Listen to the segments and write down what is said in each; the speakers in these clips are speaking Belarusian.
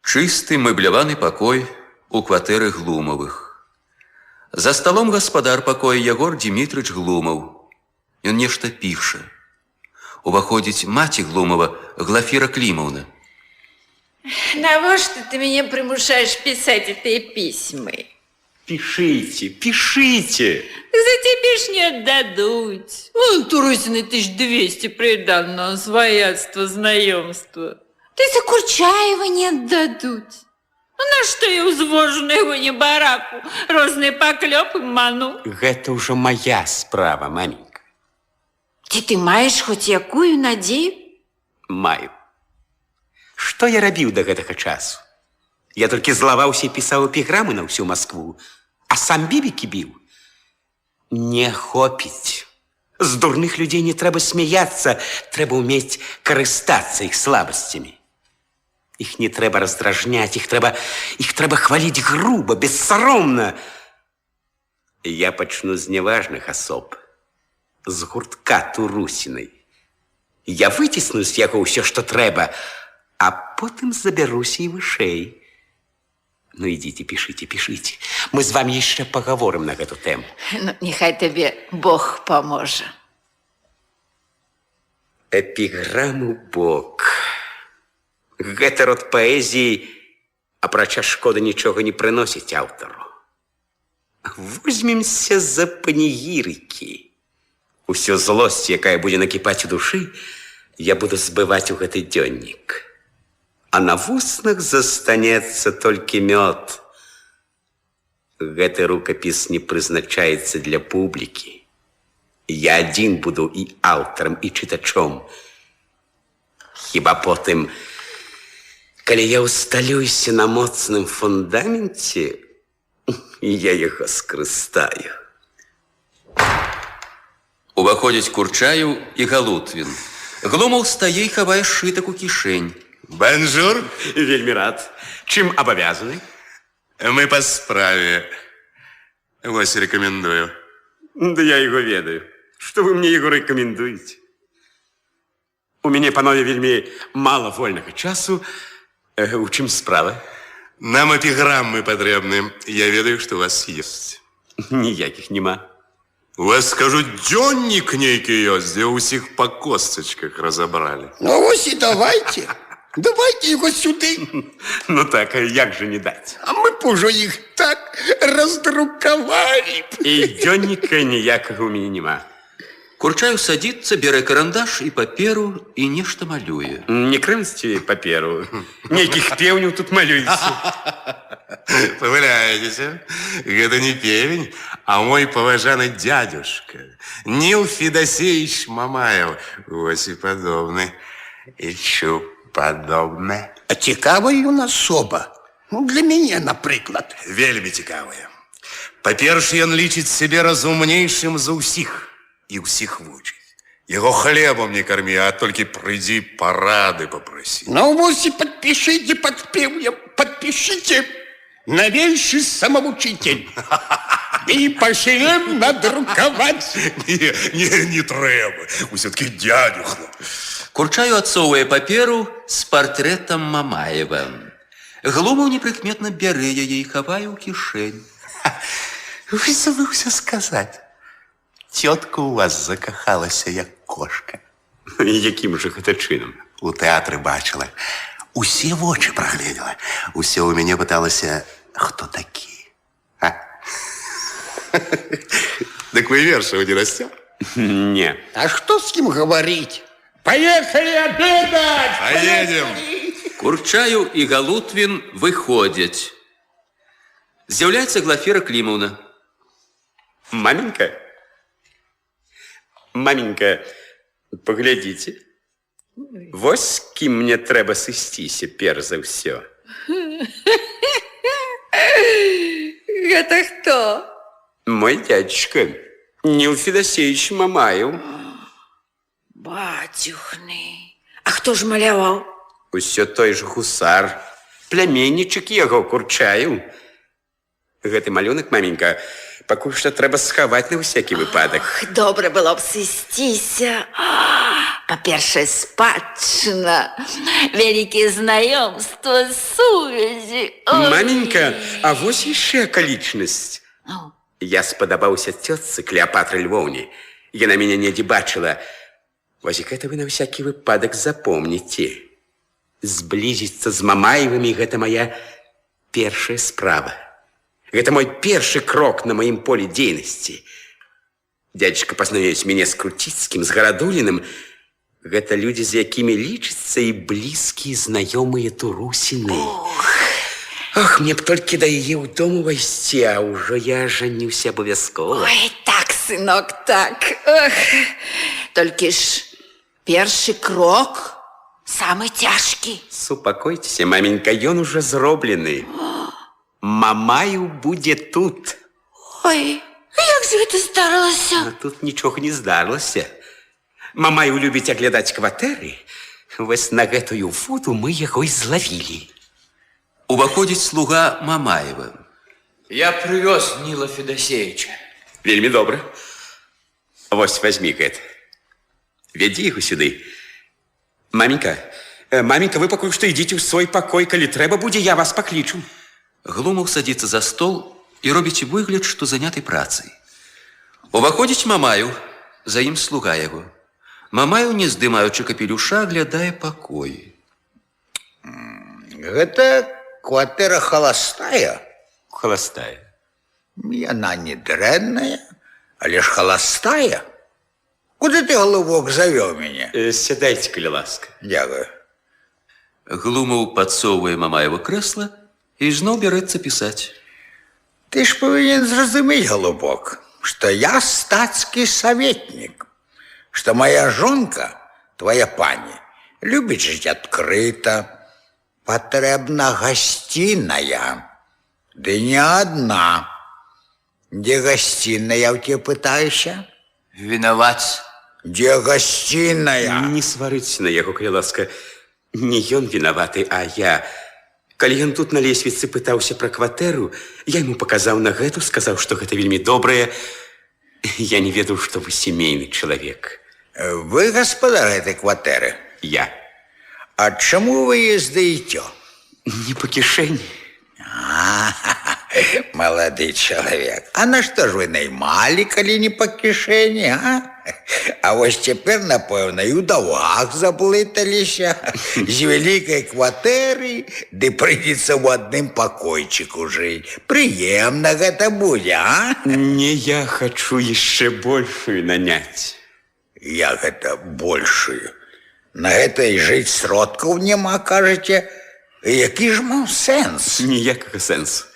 Чысты мэбляваны пакой у кватэры Глумавых. За сталом гаспадар пакоя Ягор Дмітрыч Глумаў. Ён нешта піша. Уваходзіць маці Глумава, Глафира Климовна. Навошта ты меня примушаешь писать эти письма? Пишите, пишите. За тебе ж не отдадут. Вон Турусины 1200 придал на своядство, знакомство. Ты за Курчаева не отдадут. Ну на что я узвожу на его не бараку? Розные поклёпы ману. Это уже моя справа, маменька. Ты маешь хоть якую надею? Маю. Что я рабіў до гэтага часу? Я толькі злаваўся і пісаў эпіграмы на всю Москву, а сам бібікі біў. Не хопіць. З дурных людей не трэба смеяться, трэба уметь карыстацца іх слабасцямі. Их не трэба раздражнять, их трэба хвалить грубо, бессаромно. Я пачну з неважных асоб, з гуртка Турусінай. Я выцісну з яго ўсё, што трэба, а потым забяруся і вышэй. Ну, идите, пишите, пишите. Мы с вами еще поговорим на эту тему. Ну, нехай тебе Бог поможет. Эпиграмму Бог. Гэта род поэзии, апрача шкоды нічога не приносить автору. Возьмемся за панегірыкі. Усю злость, якая будет накипать у души, я буду збываць у гэты дзённік. А на вуснах застанецца толькі мёд. Гэты рукапіс не прызначаецца для публікі. Я адзін буду і аўтарам, і чытачом. Хіба потым, калі я усталююся на моцным фундаменце, я яго скрыстаю. Уваходзяць Курчаеў і Галутвін. Глумаў стае і хавае сшытак у кішэнь. Бонжур. Вельмі рад. Чым абавязаны? Мы по справе. Вас рекомендую. Да я его ведаю. Что вы мне его рекомендуете? У меня, панове, вельмі мало вольного часу. У чым справа? Нам эпиграммы потребны. Я ведаю, что у вас есть. Ніяких нема. У вас, скажу, дзённік нейкі ёсць, дзе ўсіх па костачках разабралі. Ну вось і давайте. Давайте его сюды. Ну так, як же не дать? А мы б ужо їх так раздрукавалі. І дзённіка ніякага ў мяне нема. Курчаеў садится, бярэ карандаш і паперу і нешта малюе. Не крымсці паперу. Нейкіх пеўняў тут малюецца. Памыляетесь, гэта не певень, а мой паважаны дядюшка Нил Федосеевич Мамаев. Вось і падобны. І чу падобны. А цікавая у нас особа. Ну, для мяне, напрыклад. Вельмі цікавыя. Па-першае, ён лічыць сябе разумнейшым за ўсіх і ўсіх вучыць. Яго хлебом не кармі, а толькі прыйдзі парады папрасі. Ну вось і подпишите под певнем. Подпишите. Новейший самоучитель. И пошли надруковать. Не трэба. Усё-таки дядюхну. Курчаеў адсоўвае паперу з партрэтам Мамаева. Глумаў непрыкметна бярэ яе і хавае ў кішэнь. Вы забыўся сказаць. Тётка у вас закахалася, як кошка. Якім же гэта чынам? У тэатры бачыла. Усе вочы прагледзела. Усе ў мяне пыталася, хто такі? А? Дык вы вершаў не расцём? Не. А что с кем говорить? Поехали обедать! Поедем! Курчаеў і Галутвін выходзяць. З'яўляецца Глафира Климовна. Маменька? Маменька, поглядите. Вось з кім мне трэба сысціся перш за ўсё. Это кто? Мой дядюшка Нил Федосеевич Мамаев. Батюхны. А хто ж маляваў? Усё той ж гусар, пляменнічак яго Курчаеў. Гэты малюнак, маменька, пакуль што трэба схаваць на ўсякі выпадак. Добре было б сысціся. Па-першае, спадчына, вялікія знаёмства, сувязі. Ой. Маменька, а вось яшчэ акалічнасць. Я спадабаўся цётцы Клеапатры Львоўне. Яна мяне недзе бачыла. Вось гэта вы на всякі выпадак запомніце. Зблізіцца з Мамаевымі – гэта моя першая справа. Гэта мой першы крок на маім полі дзейнасці. Дядзечка пазнаёміць мяне з Круціцкім, з Гарадуліным. Гэта людзі, з якімі лічацца і блізкія знаёмыя турусіны. Ох, мне б толькі да яе ў дом увайсці, а ўжо я жанюся абавязкова. Ой, так, сынок, так. Ох. Толькі ж першы крок самы цяжкі. Супакойцеся, маменька, ён ужо зроблены. Мамаю будзе тут. Ой, як же гэта здарылася? А тут нічога не здарылася. Мамаю любіць аглядаць кватэры. Вось на гэтую фоту мы яго і злавілі. Уваходзіць слуга Мамаева. Я привез Нила Федосеевича. Вельмі добра. Вось возьми гэта. Вядзі яго сюды. Маменька, вы пакуль што ідзіце ў свой пакой, калі трэба будзе, я вас паклічу. Глумаў садзіцца за стол і робіць выгляд, што заняты працай. Уваходзіць Мамаю, за ім слуга яго. Мамаю, не здымаючы капелюша, аглядае пакой. Гэта кватэра холостая? Холостая. Яна не дрэнная, але ж холостая. Куды ты, голубок, завёў мяне? Сядайце, калі ласка. Дякую. Глумаў падсоўвае Мамаева крэсла і зноў бярэцца пісаць. Ты ж павінен зразумець, голубок, што я стацкі саветнік, што моя жонка, твоя пані, любіць жыць адкрыта, патрэбна гасціная, ды не адна. Дзе гасціная, ў тебе пытаюся? Виноват. Дзе гасціная? Не сварыце на яго, калі ласка. Не ён вінаваты, а я. Калі ён тут на лесвіцы пытаўся пра кватэру, я яму паказаў на гэту, сказаў, што гэта вельмі добрае. Я не ведаў, што вы сямейны чалавек. Вы гаспадар гэтай кватэры? Я. А чаму вы яе здаеце? Не па кішэні. Малады чалавек. А на што ж вы наймалі, калі не па кішэні, а? А вось цяпер, напэўна, і ў даўгах заблыталіся. З вялікай кватэры, ды прыйдзецца ў адным пакойчыку жыць. Прыемна гэта будзе, а? Не, я хачу яшчэ большую наняць. Я гэта большую. На гэтай жыць сродкаў няма, кажаце? Які ж маў сэнс? Ніякага сэнсу.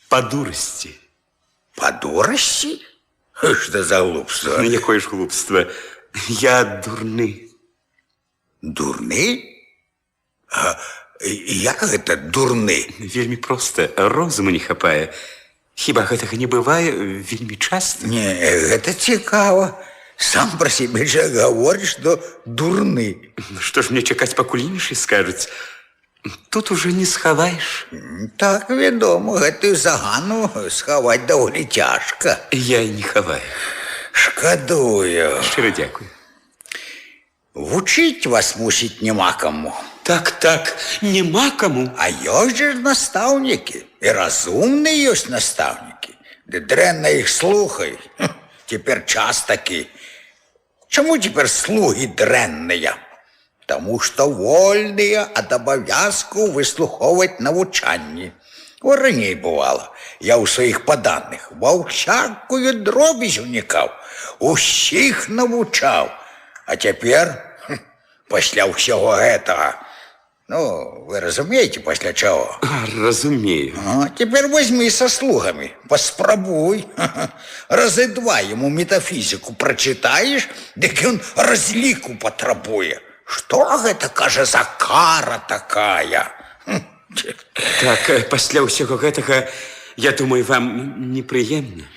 Па дурасці. Па дурасці? Што за глупства? Ну, якое ж глупства? Я дурны. Дурны? Як гэта дурны? Вельмі проста. Розуму не хапае. Хіба гэтага не бывае вельмі часта? Не, гэта цікава. Сам пра сябе жа гаворыш, што дурны. Што ж мне чакаць, пакуль іншыя скажуць? Тут уже не схаваеш. Так, вядома, гэтую загану схаваць даволі цяжка. Я і не хаваю. Шкадую. Шчыра дзякую. Вучыць вас, мусіць, няма каму. Так, няма каму. А ёсць жа настаўнікі. І разумныя ёсць настаўнікі. Ды дрэнна іх слухай. Цяпер час такі. Чаму цяпер слугі дрэнныя? Таму што вольныя ад абавязку выслухоўваць навучанні. Раней бывала, я ў сваіх паданых ва ўсякую дробязь унікаў, усіх навучаў. А цяпер, пасля ўсяго гэтага, ну, вы разумееце, пасля чаго? Разумею. Цяпер возьмі са слугамі, паспрабуй. Разы два яму метафізіку прачытаеш, дык ён разліку патрабуе. Што гэта, кажа, за кара такая? Так, пасля ўсяго гэтага, я думаю, вам непрыемна.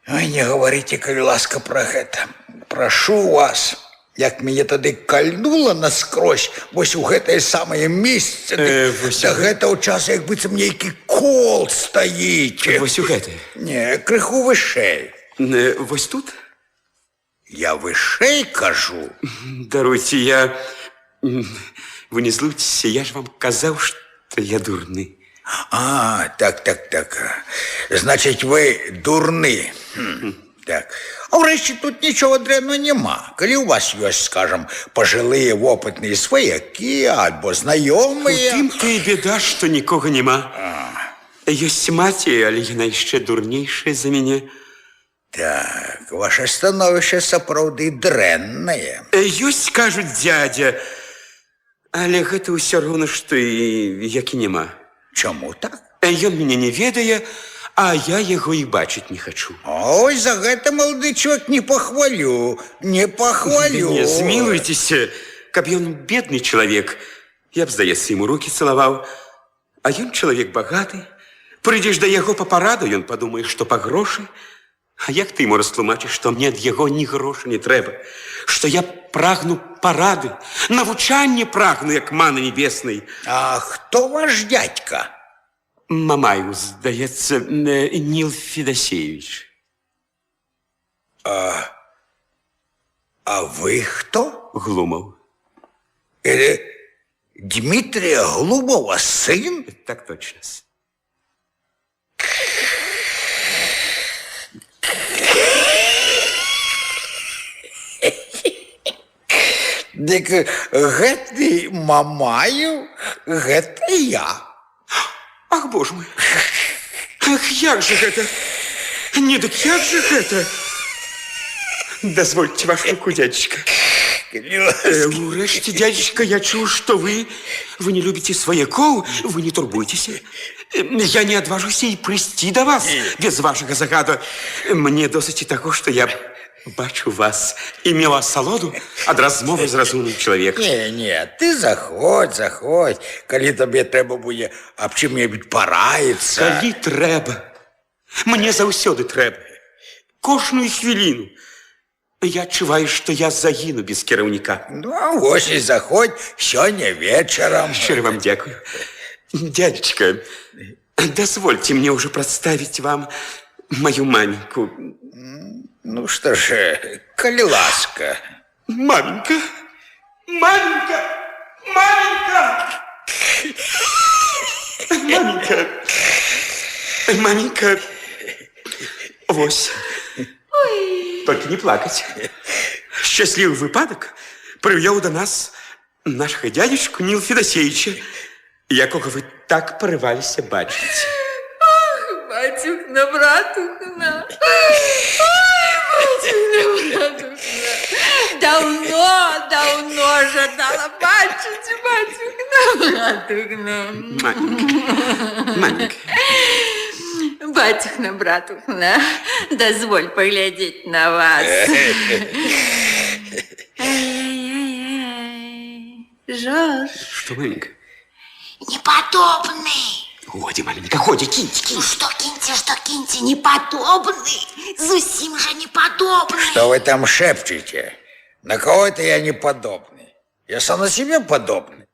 Ой, не гаварыце, калі ласка, пра гэта. Прашу вас, як мяне тады кальнула наскрозь, вось у гэтае самае месца, да гэта ў час, як быццам нейкі кол стаіць. Вось у гэтае? Не, крыху вышэй. Вось тут? Я вышэй кажу. Даруйте, вы не злуйтесь, я ж вам казаў, што я дурны. А, так. Значить, ви дурни. Так. А врешті тут нічого древного нема. Коли у вас є, скажем, пожилі, опитні свояки, або знайомі... У тым-то і беда, што нікога нема. Ёсць маці, але яна яшчэ дурнейшая за мяне. Так, ваше становище сапраўды дрэннае. Ёсць, кажуць, дзядзя, але гэта ўсё роўна, што і як і няма. Чаму так? Ён мяне не ведае, а я яго і бачыць не хачу. Ой, за гэта, малады чоловік, не пахвалю. Не пахвалю. Не, змілуйцеся, каб ён бедны чалавек, я б, здаецца, яму рукі цалаваў. А ён чалавек багаты. Прыйдзеш да яго па параду, ён падумае, што па грошы. А як ты яму растлумачыш, што мне ад яго ні грошы не трэба? Што я прагну парады, навучанне прагну, як маны небеснай. А хто ваш дядька? Мамаю, здаецца, Ніл Федасеевич. А вы хто? Глумов. Дмитрия Глумова сын? Так точно. Дык гэты Мамаев, гэта я. Ах, боже мой. Ах, як же гэта? Не, дык як же гэта? Дозвольте вашу руку, дядечка. Урэшце, дядечка, я чуў, што вы не любіце сваякоў, вы не турбуйцеся. Я не адважуся і прыйсці да вас без вашага загаду. Мне досыць і таго, што я бачу вас і меў асалоду ад размовы з разумным чалавекам. Не, ты заходь. Калі табе трэба будзе аб чым-небудзь параіцца. Калі трэба. Мне заўсёды трэба. Кожную хвіліну. Я адчуваю, што я загіну без кіраўніка. Ну, а вось і заходь сёння вечарам. Шчыра вам дзякую. Дядечка, дозвольте мне уже представить вам мою маменьку. Ну, што ж, калі ласка. Маменька! Маменька! Вось. Только не плакать. Счастливый выпадок привел до нас нашего дядюшку Нила Федосеевича, якого вы так порывалися бачить. Ах, батюхна, братухна. Ой, батюхна, братухна. Давно жадала бачить, батюхна, братухна. Маменька. Батюхна, братухна, дозволь поглядеть на вас. Жорж. Что, маменька? Неподобный. Ходи, маменька, ходи, киньте. Ну что киньте, неподобный. Зусим же неподобный. Что вы там шепчете? На кого это я не подобный? Я сам на себе подобный.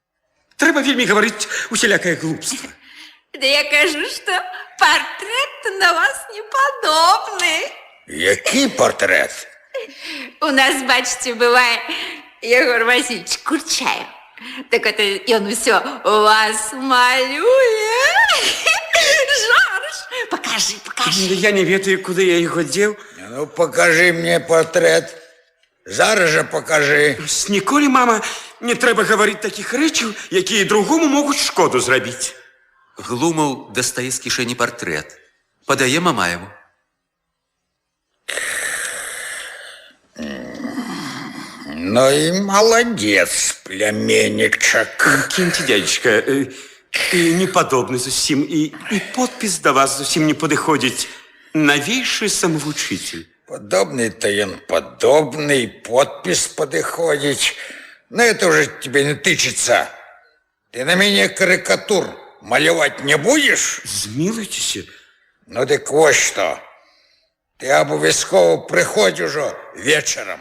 Трэба вельмі говорить усялякое глупство. Да я кажу, что портрет на вас неподобный. Який портрет? У нас, бачите, бывает Егор Васильевич Курчаев. Так это он все у вас малює. Жорж, покажи. Я не ведаю, куда я его дел. Ну, покажи мне портрет. Зараз же покажи. С ніколі, мама, не трэба говорить таких рэчаў, якія другому могуць шкоду зрабіць. Глумов дастае з кішэні партрэт. Падае Мамаеву. Ну и молодец, племянничек. Киньте, дядечка, неподобный зусім, и подпись до вас зусім не подыходить. Новейший самовучитель. Подобный-то он подобный, подпись подыходить. Но это уже тебе не тычется. Ты на меня карикатур малевать не будешь? Змилуйтесь. Ну так вот что. Ты обовязково приходь уже вечером.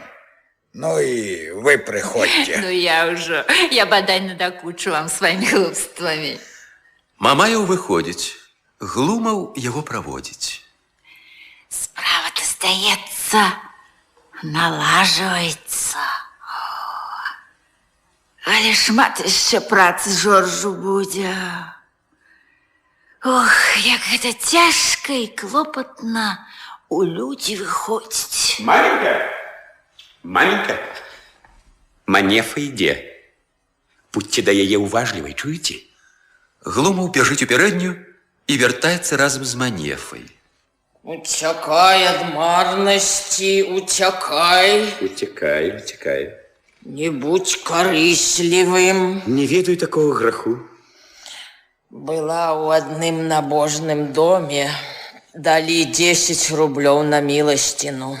Ну и вы приходите. Ну я бодай надокучу вам своими глупствами. Мамаев выходить. Глумов его проводить. Справа-то здаецца, налаживается. Але шмат яшчэ працы Жоржу будзе. Ох, як гэта цяжка і клопатна у людзі выходзіць. Маленька, маленька, манефа ідзе. Будьце да яе уважлівай, чуеце? Глумаў бяжыць у пярэднюю і вяртаецца разам з манефай. Уцякай ад марнасці, уцякай. Уцякай, уцякай. Не будь карыслівым. Не ведаю такого граху. Была ў адным набожным доме. Далі 10 рублёў на міласціну.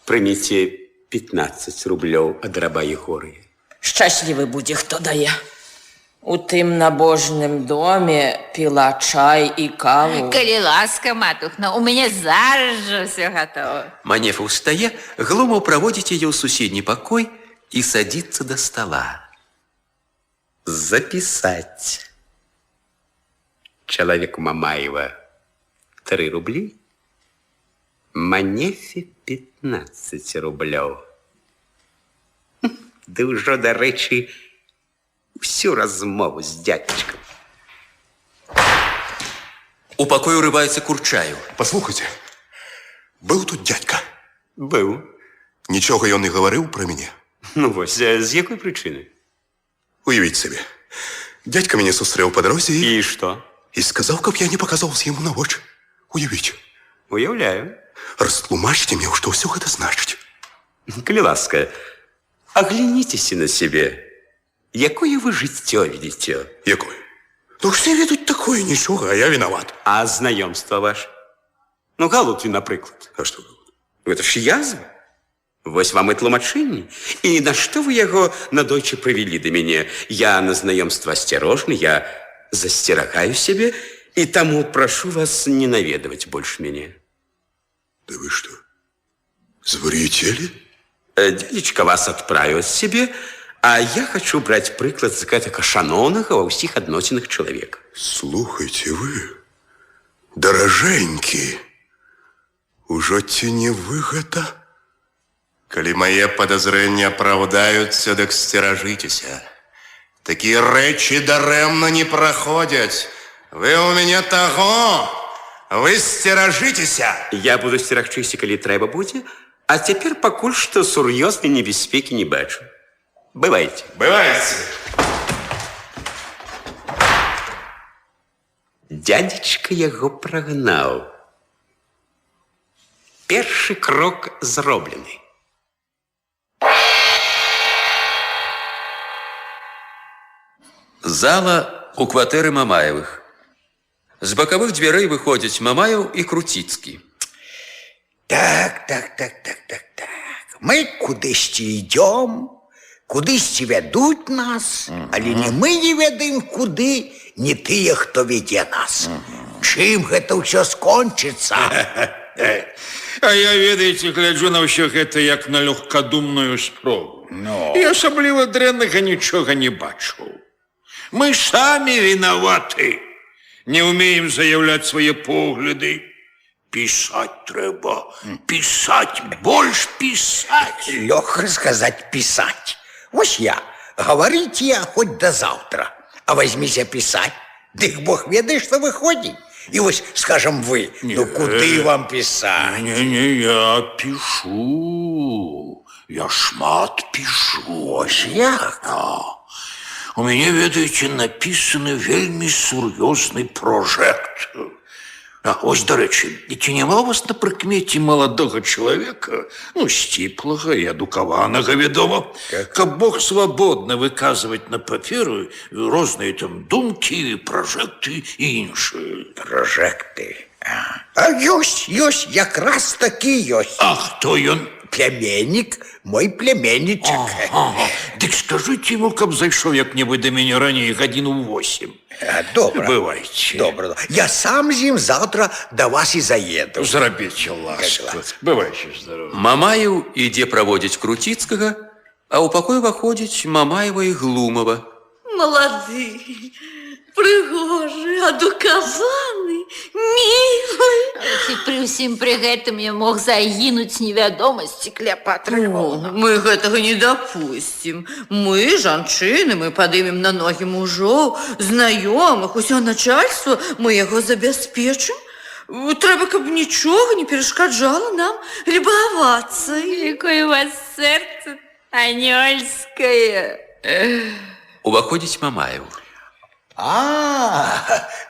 Прыміце 15 рублёў ад раба Егорыя. Шчаслівы будзе, хто дае. У тым набожным доме піла чай і каву. Калі ласка, матухна, у мяне зараз жа ўсё гатова. Манефа ўстае, Глумаў праводзіць яе ў суседні пакой і садзіцца да стала. Запісаць. Чалавеку Мамаева 3 рублі, манефе 15 рублёў. Ды ўжо, дарэчы, всю размову з дядечком. У пакой урываецца Курчаев. Послухайте, был тут дядька. Быў. Нічога ён не гаварыў пра мяне. Ну вось, з якой прычыны? Уявіть себе, дядька мяне сустрэў па дарозе І што? і сказаў, каб я не паказаўся яму на вочы. Уявіть. Уяўляю. Растлумачце мне, што ўсё гэта значыць. Калі ласка, агляніцеся на сябе. Якое вы жыццё ведзеце? Якое? Ну, все ведаюць такое, нічога, а я вінават. А знаёмства ваше? Ну, Галутвін, напрыклад. А што? Гэта ж язва. Вось вам і тлумачэнне. І на што вы яго надойчы прывялі да мяне? Я на знаёмства асцярожны, я засцерагаю сябе, і таму прашу вас не наведваць больш мяне. Да вы што, звар'яцелі? Дядечка вас адправіў ад сябе, а я хачу браць прыклад з гэтага шаноўнага ва ўсіх адносінах чалавека. Слухайте вы, даражэнькі, ужо ці не вы гэта? Калі мае падазрэнні апраўдаюцца, дык сцеражыцеся. Такія рэчы дарэмна не праходзяць. Вы у мяне таго, вы сцеражыцеся. Я буду сцерагчыся, калі трэба будзе, а цяпер пакуль што сур'ёзнай небяспекі не бачу. Бывайце. Бывайце. Дядечка яго прагнаў. Першы крок зроблены. Зала у кватэры Мамаевых. З бакавых дзвярэй выходзяць Мамаеў і Круціцкі. Так. Мы кудысьці ідём, кудысьці вядуць нас, але не мы не ведаем куды, не тыя, хто вядзе нас. Чым гэта ўсё скончыцца? А я, ведаеце, гляджу на ўсё гэта як на лёгкадумную спробу. І асабліва дрэннага нічога не бачу. Мы самі вінаваты. Не ўмеем заяўляць свае погляды. Пісаць трэба, пісаць, больш пісаць. Лёгка сказаць пісаць. Вось я, гаварыць я хоць да заўтра, а возьміся пісаць, дык Бог ведае, што выходзіць. І вось, скажам вы, ну куды вам пісаць? Не, я пішу. Я шмат пішу. Ось як? У мяне, ведаеце, напісаны вельмі сур'ёзны пражэкт. А ось, дарэчы, ці няма у вас на прыкмеце маладога чалавека, ну, сціплага і адукаванага, вядома, каб Бог свабодна выказваць на паперу розныя там думкі, пражэкты і іншыя. Пражэкты. А ёсць, якраз такі ёсць. А хто ён? Племяннік, мой племяннічак. Дык скажыце яму, каб зайшоў як-небудзь да мяне раней гадзіну 8. Добра. Бывайце. Добра. Я сам з ім заўтра да вас і заеду. Зрабіце ласку. Бывайце здаровы. Мамаеў ідзе праводзіць Круціцкага, а ў пакой выходзіць Мамаева і Глумава. Малады, пригожий, адукаваны, мілы. Ці пры ўсім пры гэтым я мог загінуць невядомасці, Клеапатра Львовна. Мы гэтага не дапусцім. Мы, жанчыны, мы падымем на ногі мужоў, знаёмых, усё начальство, мы яго забяспечым. Трэба, каб нічога не перашкаджала нам любавацца. Якое у вас сэрца анёльскае. Уваходзіць Мамаев.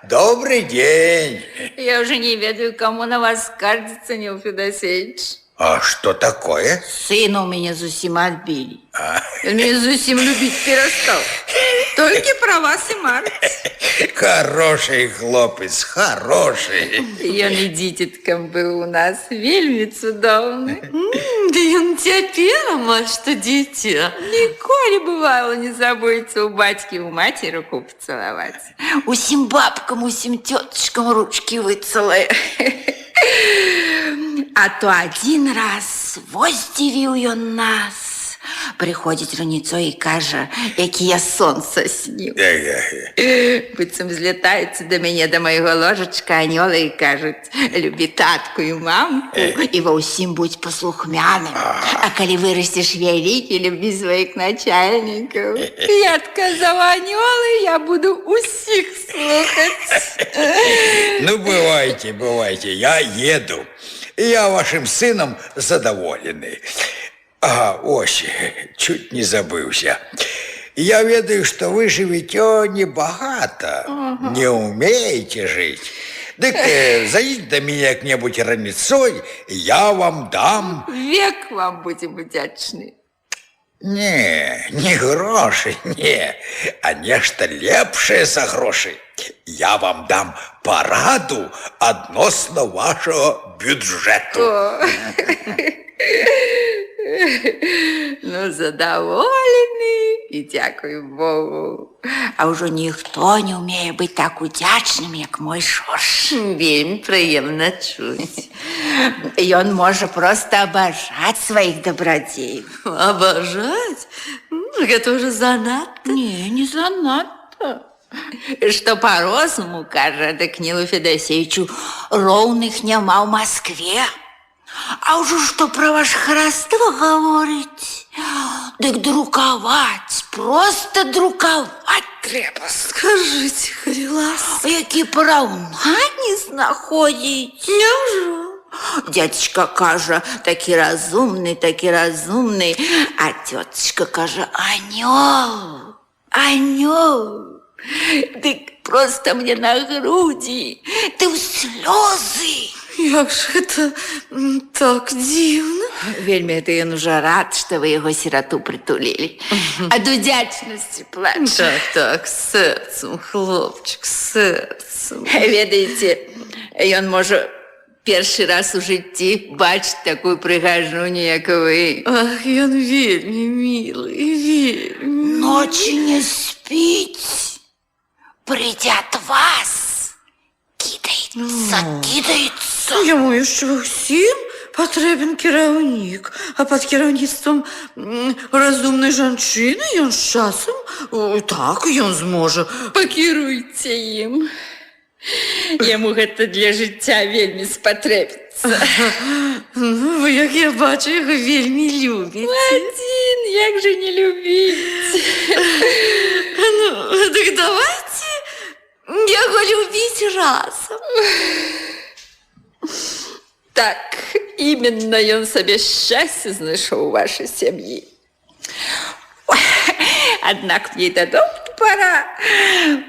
Добрый день. Я уже не ведаю, кому на вас скардзіцца, Нил Федосеевич. А что такое? Сына у меня зусім отбили. Он меня зусім любить перестал. Только про вас и марить. Хороший хлопец, хороший. Ён і дзіцяткам быў у нас вельмі цудоўны. Да ён цяпер, амаль што дзіця. Ніколі бывало не забыцца у бацькі, у маці руку пацалаваць. Усім бабкам, усім тётачкам ручкі выцалае. А то один раз воздзівіў ён нас. Прыходзіць раніцой і кажа, які я сон сасніў. Быццам злятаюцца да мяне, да майго ложачка анёлы і кажуць, любі татку і мамку і ва ўсім будь паслухмяным. А калі вырасцеш вялікі, любі сваіх начальнікаў. Я адказаў, анёлы, я буду усіх слухаць. Ну, бывайте, бывайте, я еду. Я вашим сыном задоволенный. Ось, чуть не забылся. Я ведаю, что вы живете небогато, не умеете жить. Так зайдите до меня как-нибудь раницой, я вам дам. Век вам будем удячны. Не гроши, не, а нешта лепшее за гроши. Я вам дам пораду относно вашего бюджету. Ну, задоволены і дзякую Богу. А ўжо ніхто не ўмее быць так удзячным, як мой Шорш. Вельмі прыемна чуць. Ён можа проста абажаць сваіх дабрадзеяў. Абажаць? Гэта ўжо занадта. Не занадта. Што па-рознаму, кажа, дык Нілу Федасеевичу, роўных няма ў Маскве. А ўжо што пра ваш хараство гаворыць, дык друкаваць, проста друкаваць трэба. Скажыце, калі ласка. Які параўнанні знаходзіць. Няўжо? Дядзечка кажа, такі разумны, а тётачка кажа, анёл, анёл. Дык проста мне на грудзі, ты ў слёзы. Як ж гэта так дзіўна. Вельмі гэта ён ужо рад, што вы яго сірату прытулілі. Ад удзячнасці плача. Так, сэрцам, хлопчык, сэрцам. Ведаеце, ён можа першы раз у жыцці бачыць такую прыгажуню, як вы. Ах, ён вельмі мілы, вельмі. Ночі не спіць. Прыйдзе ад вас. Кідаецца. Яму яшчэ ўсім патрэбен кіраўнік, а пад кіраўніцтвам разумнай жанчыны ён з часам, так, ён зможа. Пакіруйце ім. Яму гэта для жыцця вельмі спатрэбіцца. Ну, вы, як я бачу, яго вельмі любіце. Адзін, як жа не любіць. Ну, так давайте яго любіць разам. Так, именно ён сабе шчасце знайшоў у вашай сям'і. Аднак мне дадому пора.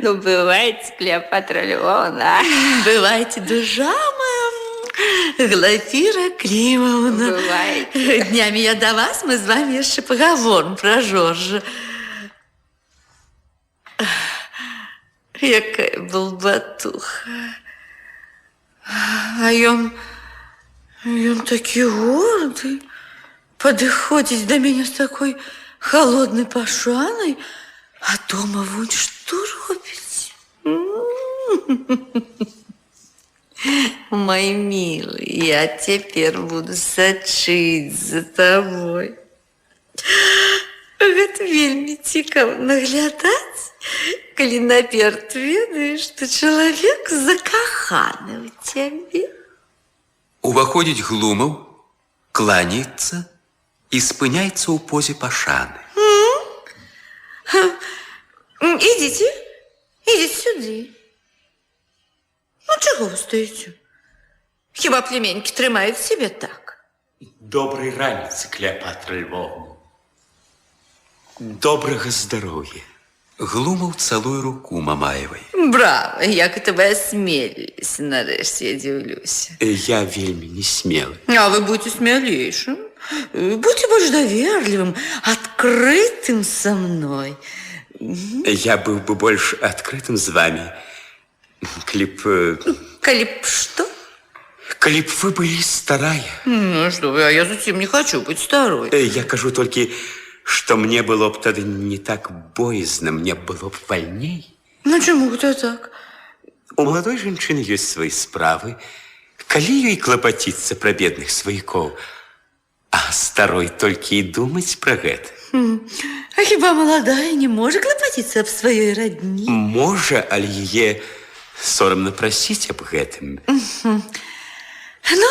Ну, бывайте, Клеопатра Львовна. Бывайте, душа моя, Глафира Климовна. Бывайте. Днями я до вас, мы с вами еще поговорим про Жоржа. Якая балбатуха. А ён такі горды, падыходзіць да мяне з такой холодной пашанай, а дома вунь што робіць? Мой милый, я теперь буду сочить за тобой. Гэта вельмі цікава наглядаць, калі наперад ведаеш, што чалавек закаханы ў цябе. Уваходзіць Глумаў, кланяецца і спыняецца ў позе пашаны. Ідзіце, ідзіце сюды. Ну, чаго вы стаіце? Хіба племяннікі трымаюць сябе так? Доброй раніцы, Клеопатра Львовна. Добрага здароўя. Глумаў цалуе руку Мамаевай. Браво, як это вы асмеліліся, нарэшце, я дзіўлюся. Я вельмі не смелы. А вы будьте смелейшим, будьте больше доверливым, открытым со мной. Я был бы больше открытым с вами. Клип что? Клип вы были старая. Ну что вы, а я затем не хочу быть старой. Я кажу только, что мне было б тогда не так боязно, мне было б вольней. Ну чему это так? У молодой женщины есть свои справы. Калі ёй клапаціцца пра бедных сваякоў, а старой толькі і думаць пра гэта. А хіба молодая не можа клапаціцца аб сваёй радні? Можа, але яе сорамна прасіць аб гэтым. Ну,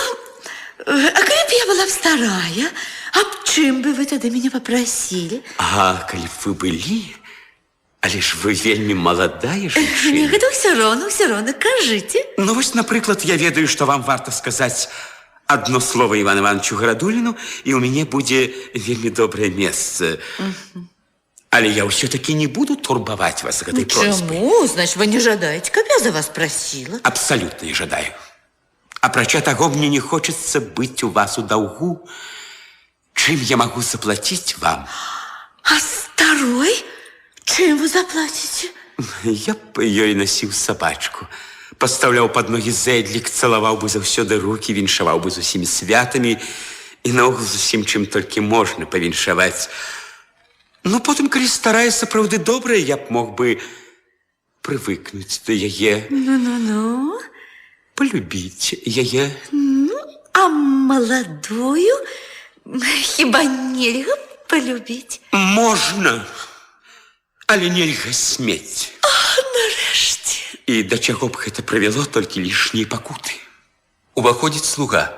а калі б я была б старая, аб чым бы вы тады мяне папрасілі? А калі б вы былі, але ж вы вельмі маладая жанчына. Гэта ўсё роўна, кажыце. Ну вось, напрыклад, я ведаю, што вам варта сказаць одно слово Ивану Ивановичу Градуліну, і ў мяне будзе вельмі добрае месца. Але я ўсё-таки не буду турбаваць вас гэтай просьбай. Чаму? Значит, вы не жадаеце, каб я за вас прасіла? Абсолютно не жадаю. Апрача таго, мне не хочется быць у вас у даўгу. Чым я магу заплаціць вам? А старой? Чым вы заплаціце? Я б ёй насіў сабачку. Пастаўляў пад ногі зэдлік, цалаваў бы заўсёды рукі, віншаваў бы з усімі святамі і наогул з усім, чым толькі можна павіншаваць. Ну, потым, калі старая сапраўды добрая, я б мог бы прывыкнуць да яе. Ну. Полюбіць яе. А маладую хіба нельга полюбіць? Можна, але нельга смець. Нарэшце. І да чаго б гэта прывяло толькі лішнія пакуты. Уваходзіць слуга.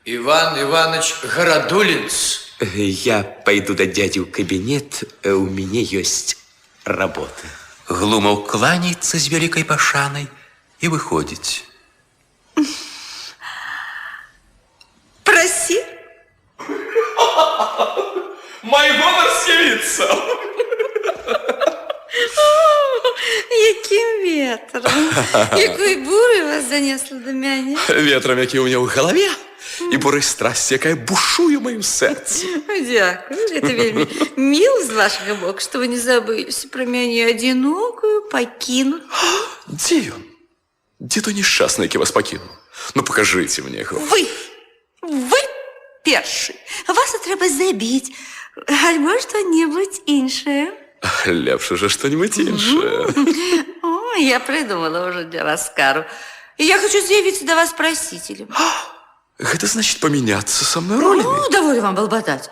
Иван Иванович Городулинц. Я пойду до дяди в кабинет, у меня есть работа. Глумаў кланяецца з вялікай пашанай і выходзіць. Проси. Мой голос севится. Яким ветром? Якой бурой вас занесло до мяне? Ветром, який у меня в голове, и бурой страсти, якая бушуе в моем сердце. Дякую, это вельмі мило з вашего боку, что вы не забылись про мяне одинокую, покинутую. Где он? Где то несчастный, який вас покинул? Ну, покажите мне его. Вы перший. Вас трэба забіць. Альбо што-небудзь іншае. Лепше же что-нибудь іншее. О, я придумала уже для раскару. Я хочу заявиться до вас просителем. Это значит поменяться со мной ролями? Ну, довольно вам болботать.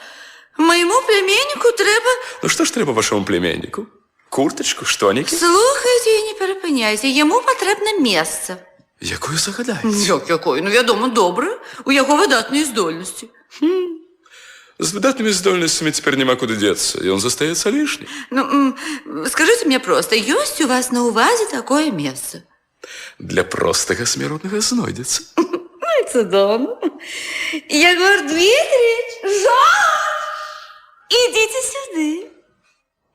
Моему племяннику трэба... Ну что ж трэба вашему племяннику? Курточку, штоники? Слухайте и не перепиняйте. Ему потрібне место. Якую загадаете? Якое? Ну, вядома, добре. У яго выдатные здольности. С выдатными здольностями теперь нема куда деться, и он застаецца лишним. Ну, скажите мне просто, есть у вас на увазе такое место? Для простага смиротнага знойдется. Ну и цудовно. Егор Дмитриевич, Жорж, идите сюда.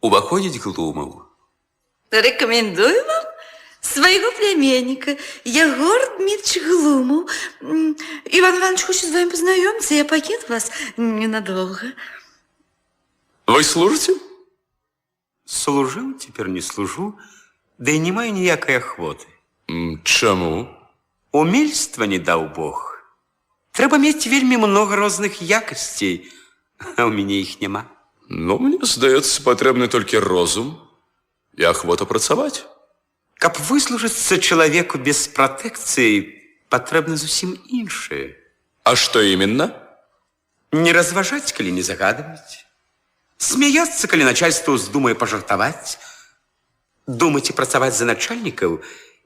Уваходзіць Глумаў. Рекомендую вам своего племянника, Егор Дмитриевич Глумов. Иван Иванович хочет с вами познакомиться, я покину вас ненадолго. Вы служите? Служил, теперь не служу, да и не маю ніякай ахвоты. Чаму? Умельства не даў Бог. Трэба мець вельмі много розных якасцей, а ў мяне іх няма. Ну, мне здаецца, патрэбны толькі розум і ахвота працаваць. Каб выслужыцца чалавеку без пратэкцыі, патрэбна зусім іншае. А што именно? Не разважаць, калі не загадваць. Смеется, коли начальство уздумае пожартовать, думать и працаваць за начальников,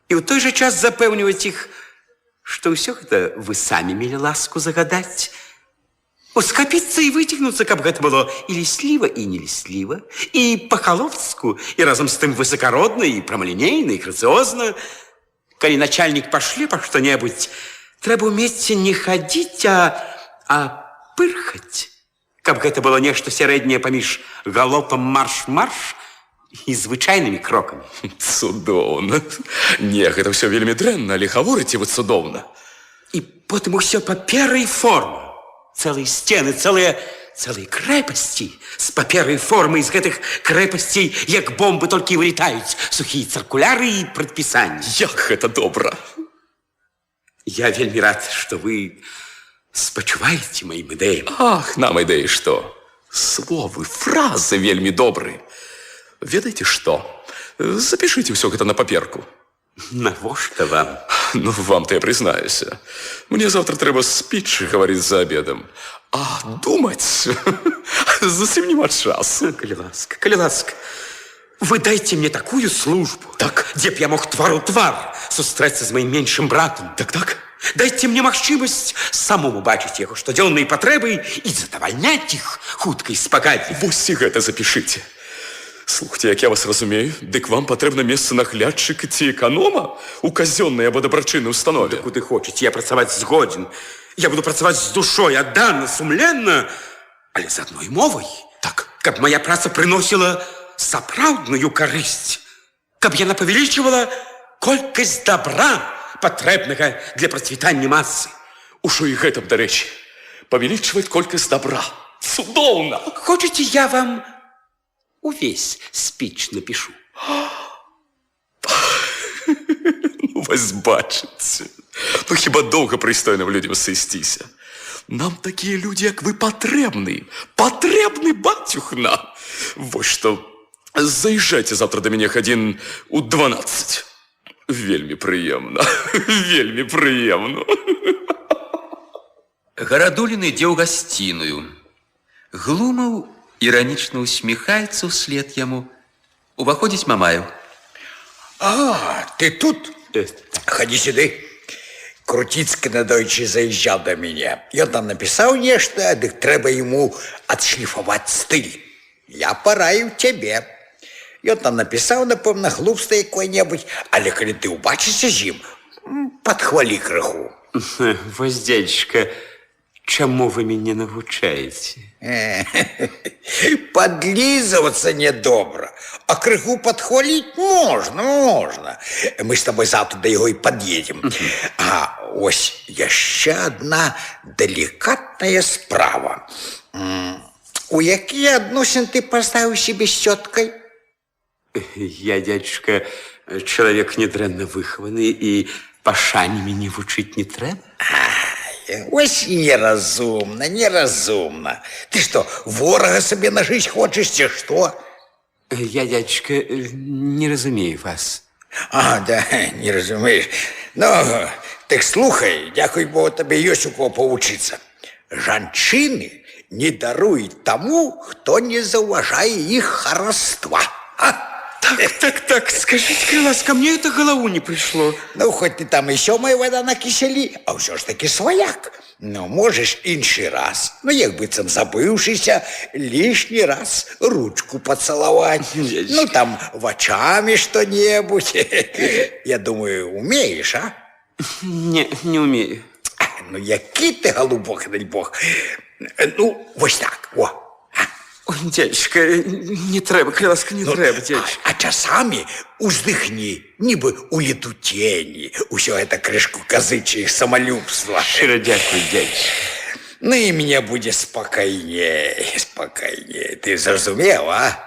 и в той же час запэўніваць іх, что все это вы сами мели ласку загадать. Ускапіцца і выцягнуцца, каб гэта было і лісліва, і не лісліва, і па-халоўску, і разам з тым высакародна, і прамалінейна, і грацыозна. Калі начальнік пашле па што-небудзь, трэба ўмець не хадзіць, а пырхаць, каб гэта было нешта сярэдняе паміж галопам марш-марш і звычайнымі крокамі. Цудоўна. Не, гэта ўсё вельмі дрэнна, але гаворыце вы цудоўна. І потым усё папера і форма. Целые стены, целые крэпасці з паперы і формы, з гэтых крэпасцей, як бомбы, толькі і вылетаюць сухія цыркуляры і прадпісанні. Як гэта добра. Я вельмі рад, што вы спачуваеце маім ідэям. Ах, нам ідэі што? Словы, фразы вельмі добры. Ведаеце што? Запішыце ўсё гэта на паперку. Навошта вам? Ну, вам-то я признаюся. Мне завтра трэба спіч гаварыць за обедом. А думаць зусім нема часу. Калі ласка, вы дайце мне такую службу, Так. дзе б я мог твар у твар сустрэцца з маім меншым братам. Так. Дайце мне магчымасць самому бачыць яго штодзённыя патрэбы і задавальняць іх хутка і спакайна. Вось і гэта запішыце. Слухайте, як я вас разумею, дык вам патрэбна месца наглядчыка ці эканома у казённай або дабрачыннай установе. Куды хочаце, я працаваць згодзін. Я буду працаваць з душой, аддана, сумленна, але з адной мовай. Так. Каб моя праца прыносіла сапраўдную карысць, каб яна павялічвала колькасць добра, патрэбнага для працвітання масы. Ужо і гэта б, дарэчы, павялічваць колькасць добра. Цудоўна! Хочаце, я вам увесь спіч напишу? Ну, вось бачыце. Ну, хіба доўга прыстойным людзям сысціся? Нам такія людзі, як вы, патрэбны. Патрэбны, бацюхна. Вось што, заезжайце завтра да мяне гадзін у 12. Вельмі прыемна. Вельмі прыемна. Гарадулін ідзе ў гасціную. Глумаў іранічна усміхаецца ўслед яму. Уваходзіць Мамаев. А, ты тут? Ходи сюды. Крутицкий надойче заезжал до меня. И он там написал нечто, дык трэба ему отшлифовать стиль. Я пораив тебе. И он там написал, напомню, глупство какое-нибудь, але коли ты убачишься с ним, подхвали крыху. Вось, дядюшка, чему вы меня навучаете? Подлизываться недобро, а крыху подхвалить можно. Мы с тобой завтра до его и подъедем. А ось еще одна деликатная справа. У якія адносін ты поставил себе щеткой? Я, дядюшка, человек недрэнна выхованы, и пашане мяне вучыць не трэба. Ось неразумно. Ты что, ворога себе нажить хочешь, чи что? Я, дядюшка, не разумею вас. А, да, не разумеешь. Ну, так слухай, дякуй Богу, тебе есть у кого поучиться. Жанчыны не даруюць тому, хто не заўважае іх хараства. Так, скажите, ласка, мне это в голову не пришло. Ну, хоть ты там еще моя вода на киселі, а ўсё ж таки свояк. Ну, можешь інший раз, ну, як быццам забыўшыся, лишний раз ручку поцеловать. Ну, там вачами что-нибудь. Я думаю, умеешь, а? Не умею. Ну, які ти голубок, дай Бог. Ну, ось так, о. Ой, дядюшка, не трэба, ласка, не трэба, дядюшка. А часами уздыхни, нібы у летутені. Усё это крышку казычьих самолюбства. Шчыра дякую, дядюшка. Ну и мне будет спокойнее. Ты зразумел, а?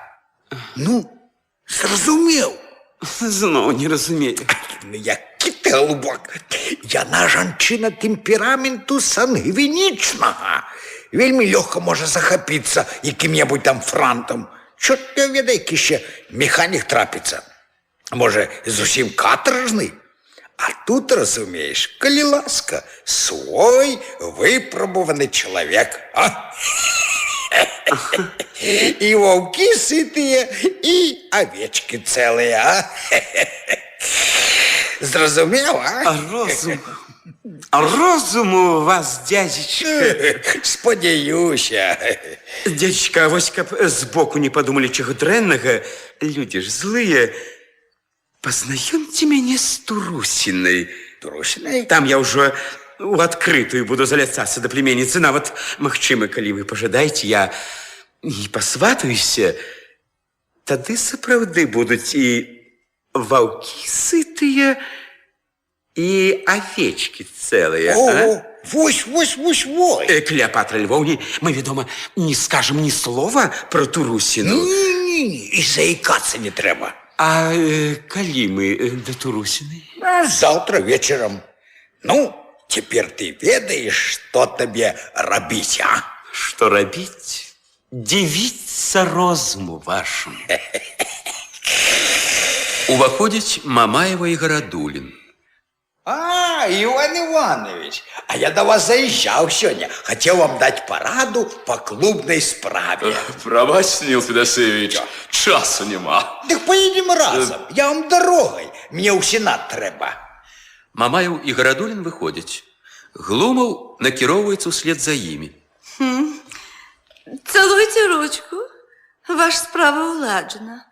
Ну, зразумел. Зноў не разумею. Ну, які ты голубок. Яна жанчына темпераменту сангвінічнага. Вельмі лёгка можа захапіцца якім-небудзь там франтам. Чорт не ведай, які ще механік трапіцца. Може, зусім катаржны? А тут, разумееш, калі ласка, свой выпрабаваны чалавек. А? И волки сытые, и овечки целые, а? Зразумел, а? А розуму у вас, дядечка. Спадзяюся. Дядечка, а вось каб сбоку не подумали чего дрэннага, люди ж злые. Познаёмьте мяне с Турусиной. Турусиной? Там я уже в открытую буду заляцацца до племянницы. Нават, магчыма, калі вы пожадаете, я не посватаюся. Тады сапраўды будуць і ваўкі сытыя, и овечки целые. О, вось. Клеопатра Львовне, мы, ведомо, не скажем ни слова про Турусину. Не, и заикаться не треба. А калі мы до Турусины? Завтра вечером. Ну, теперь ты ведаешь, что тебе робить, а? Что робить? Дивіться розуму вашему. Уваходзяць Мамаева и Городулин. А, Иван Иванович, а я до вас заезжал сегодня. Хотел вам дать пораду по клубной справе. Пробач, Нил Федосеевич, часу нема. Так поедем разом. Я вам дорогой. Мне у Сенат треба. Мамаев и Городулин выходят. Глумов накіроўваецца вслед за ими. Целуйте ручку. Ваша справа уладжена.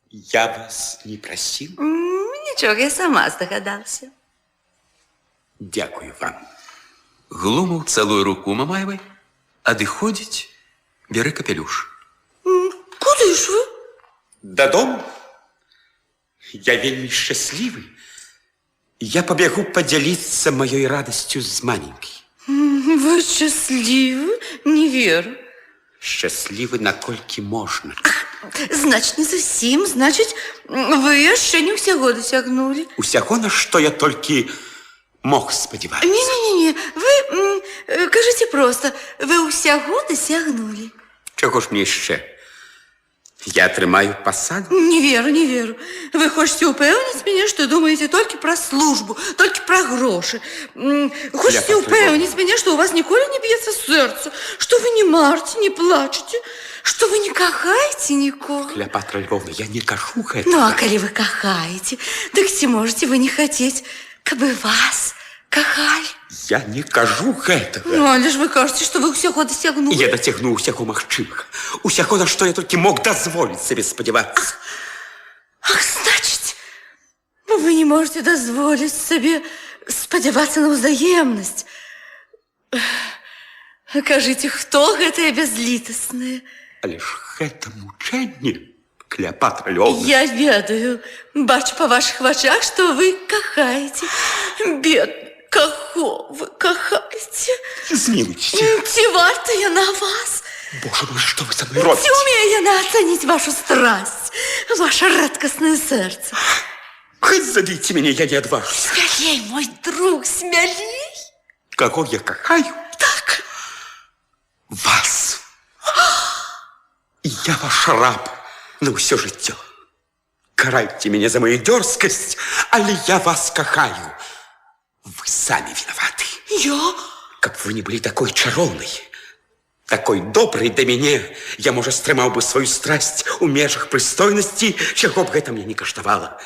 Я вас не просил. Ничего, я сама здогадался. Дякую вам. Глумов цалуе руку Мамаевой, адыходзіць, бярэ капелюш. Куды ж вы? Додому. Я вельми счастливый. Я побегу поделиться моей радостью с маленькой. Вы счастливы? Не веру. Счастливы, наколькі можна. Значит, не зусім. Значит, вы яшчэ не ўсяго дасягнули. Усяго, на что я толькі мог спадзявацца. Не. Вы кажите просто. Вы ўсяго дасягнули. Чего ж мне яшчэ? Я атрымаю пасаду? Не веру. Вы хочете упэўніць мяне, что думаете только про службу, только про гроши. Хочете упэўніць мяне, что у вас ніколі не бьется сердце, что вы не марите, не плачете, что вы не кахаете никого. Клеопатра Львовна, я не кажу гэтага. Ну, а коли вы кахаете, так ці можете вы не хотеть, кабы вас кахали? Я не кажу гэтага. Ну, але ж вы кажете, что вы ўсяго дасягнули. Я дацягну ўсяго магчымага. Усяго, на што я толькі мог дазволіць сабе спадзявацца. Ах, значит, вы не можете дозволить себе спадзявацца на ўзаемнасць. Кажите, хто гэтая бязлітасная? Але ж гэта мучэнне, Клеопатра Львовна. Я ведаю, бачу по ваших вачах, что вы кахаете. Бедный, каго вы кахаете? Змилуйте. Ці варта я на вас? Боже мой, что вы со мной робите? Ці умею я оценить вашу страсть, ваше редкостное сердце? Хоть забейте меня, я не отважусь. Смелей, мой друг, смелей. Кого я кахаю? Так. Вас. Я ваш раб на ўсё жыццё. Карайте меня за мою дерзкость, але я вас кахаю. Вы сами виноваты. Я? Как вы не были такой чароўнай, такой доброй да мяне, я, можа, стрымаў бы свою страсть у межах прыстойнасці, чаго б гэта мне не каштавала.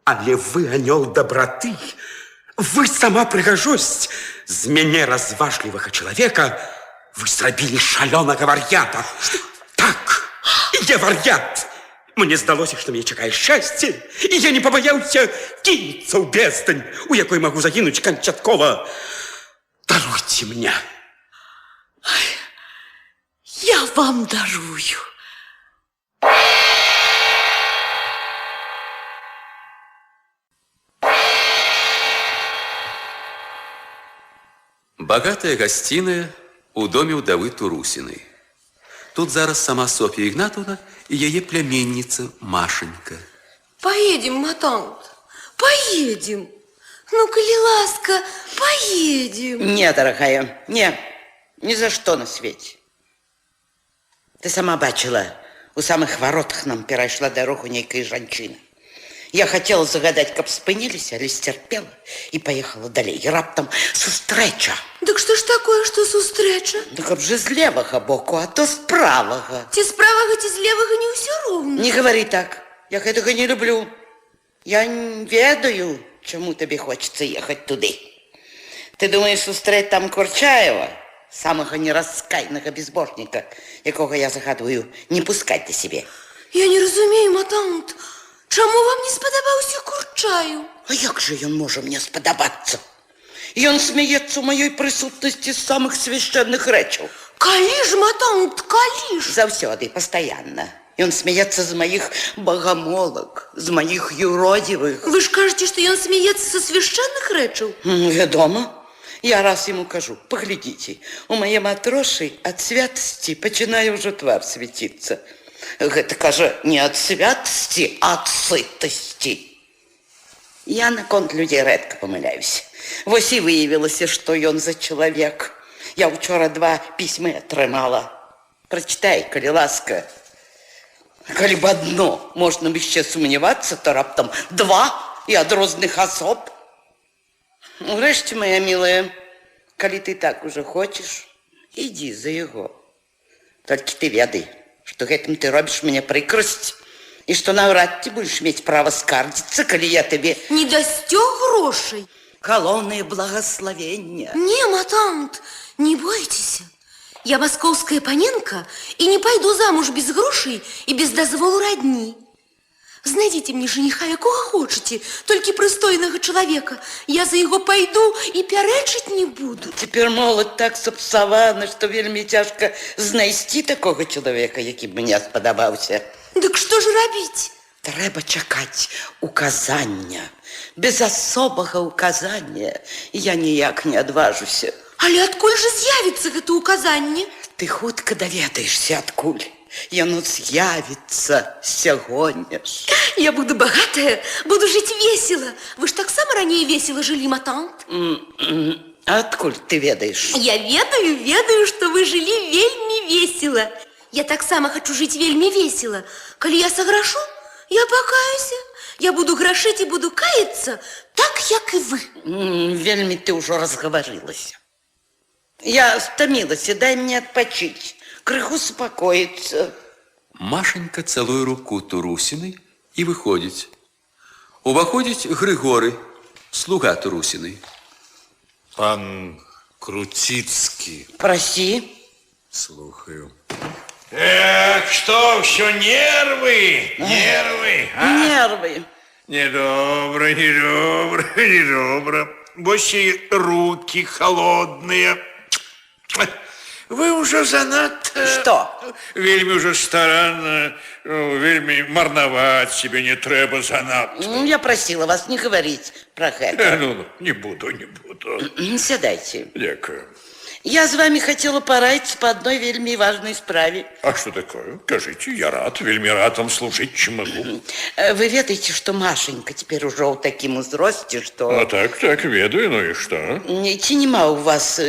Але вы анёл доброты, вы сама прыгажосць. З мяне разважлівага чалавека вы зрабілі шалёнага вар'ята. Так, я вар'ят. Мне здалося, што мне чакае шчасце, і я не пабаяўся кінуцца ў бездань, у якой магу загінуць канчаткова. Даруйте мне. Я вам дарую. Богатая гостиная у доме удовы Турусиной. Тут зараз сама Софья Игнатовна и ее племянница Машенька. Поедем, матант, поедем. Ну, коли ласка, поедем. Не, дорогая, не, ни за что на свете. Ты сама бачила, у самых воротах нам перайшла дорогу нейкая жанчына. Я хотела загадать, каб спыніліся, але сцярпела і паехала далей. І раптам сустрэча. Дык што ж такое, што сустрэча? Да каб же з левага боку, а то з правага. Ці з правага, ці з левага не ўсё роўна. Не говори так. Я гэтага не люблю. Я не ведаю, чаму табе хочется ехаць туды. Ты думаешь сустрэць там Курчаева, самага нераскайнага безбожніка, якога я загадваю не пускаць да сябе? Я не разумею, матант. Чаму вам не спадабаўся Курчаеў? А як же ён можа мне спадабацца? Ён смяецца ў маёй прысутнасці з самых свяшчэнных рэчаў. Калі ж, матант, калі ж? Заўсёды, пастаянна. Ён смяецца з маіх багамолак, з маіх юродзівых. Вы ж кажаце, што ён смяецца са свяшчэнных рэчаў? Вядома. Я раз ему кажу, поглядите, у моей матроши от святости пачинае ўжо твар свяціцца. Гэта, кажа, не от святости, а от сытости. Я наконт людей рэдка памыляюсь. Вось і выявілася, што ён за чалавек. Я учора 2 пісьмы атрымала. Прачытай, калі ласка. Калі б адно можна б яшчэ сумнявацца, то раптам 2 і ад розных асоб. Урэшце, моя милая, калі ты так уже хочешь, иди за яго. Толькі ты ведай, што гэтым ты робіш мне прыкрасць, і што наўрад ці будеш мець права скардзіцца, калі я табе... Не дасцё грошай? Галоўнае благословення. Не, матант, не бойтеся. Я маскоўская паненка і не пайду замуж без грошай і без дазволу радні. Знайдите мне жениха, якога хочаце, толькі прыстойнага чалавека. Я за яго пайду і пярэчыць не буду. Цяпер молодь так сапсавана, што вельмі цяжка знайсці такога чалавека, які б мне спадабаўся. Дык што ж рабіць? Трэба чакаць указання. Без асобага указання я ніяк не адважуся. Але адкуль жа з'явіцца гэта указанне? Ты хутка даведаешся, адкуль. Яно з'явіцца сягоння ж. Я буду богатая, буду жить весело. Вы ж таксама раней весело жили, матант? А адкуль ты ведаеш? Я ведаю, што вы жылі вельмі весело. Я таксама хочу жить вельмі весело. Калі я саграшу, я пакаюся. Я буду грашыць і буду каяцца, так, як і вы. Вельмі ты ўжо разгаварылася. Я стамілася, дай мне адпачыць. Крыху супакоіцца. Машенька цалуе руку Турусіной і выходзіць. Уваходзіць Григорый, слуга Турусіной. Пан Круціцкі. Прасі. Слухаю. Что, все нервы? Нервы, а? Нервы. Недобро. Вось и руки холодные. Вы уже занадто... Что? Вельмі уже старанно, вельмі марновать себе не трэба занадто. Я просила вас не говорить про это. Ну, не буду. Сядайте. Дякую. Я с вами хотела порадиться по одной вельми важной справе. А что такое? Кажите, я рад, вельмі рад вам служить, чем могу. Вы ведаете, что Машенька теперь уже в таким узросте, что... А так, ведаю, ну и что? Ці нема у вас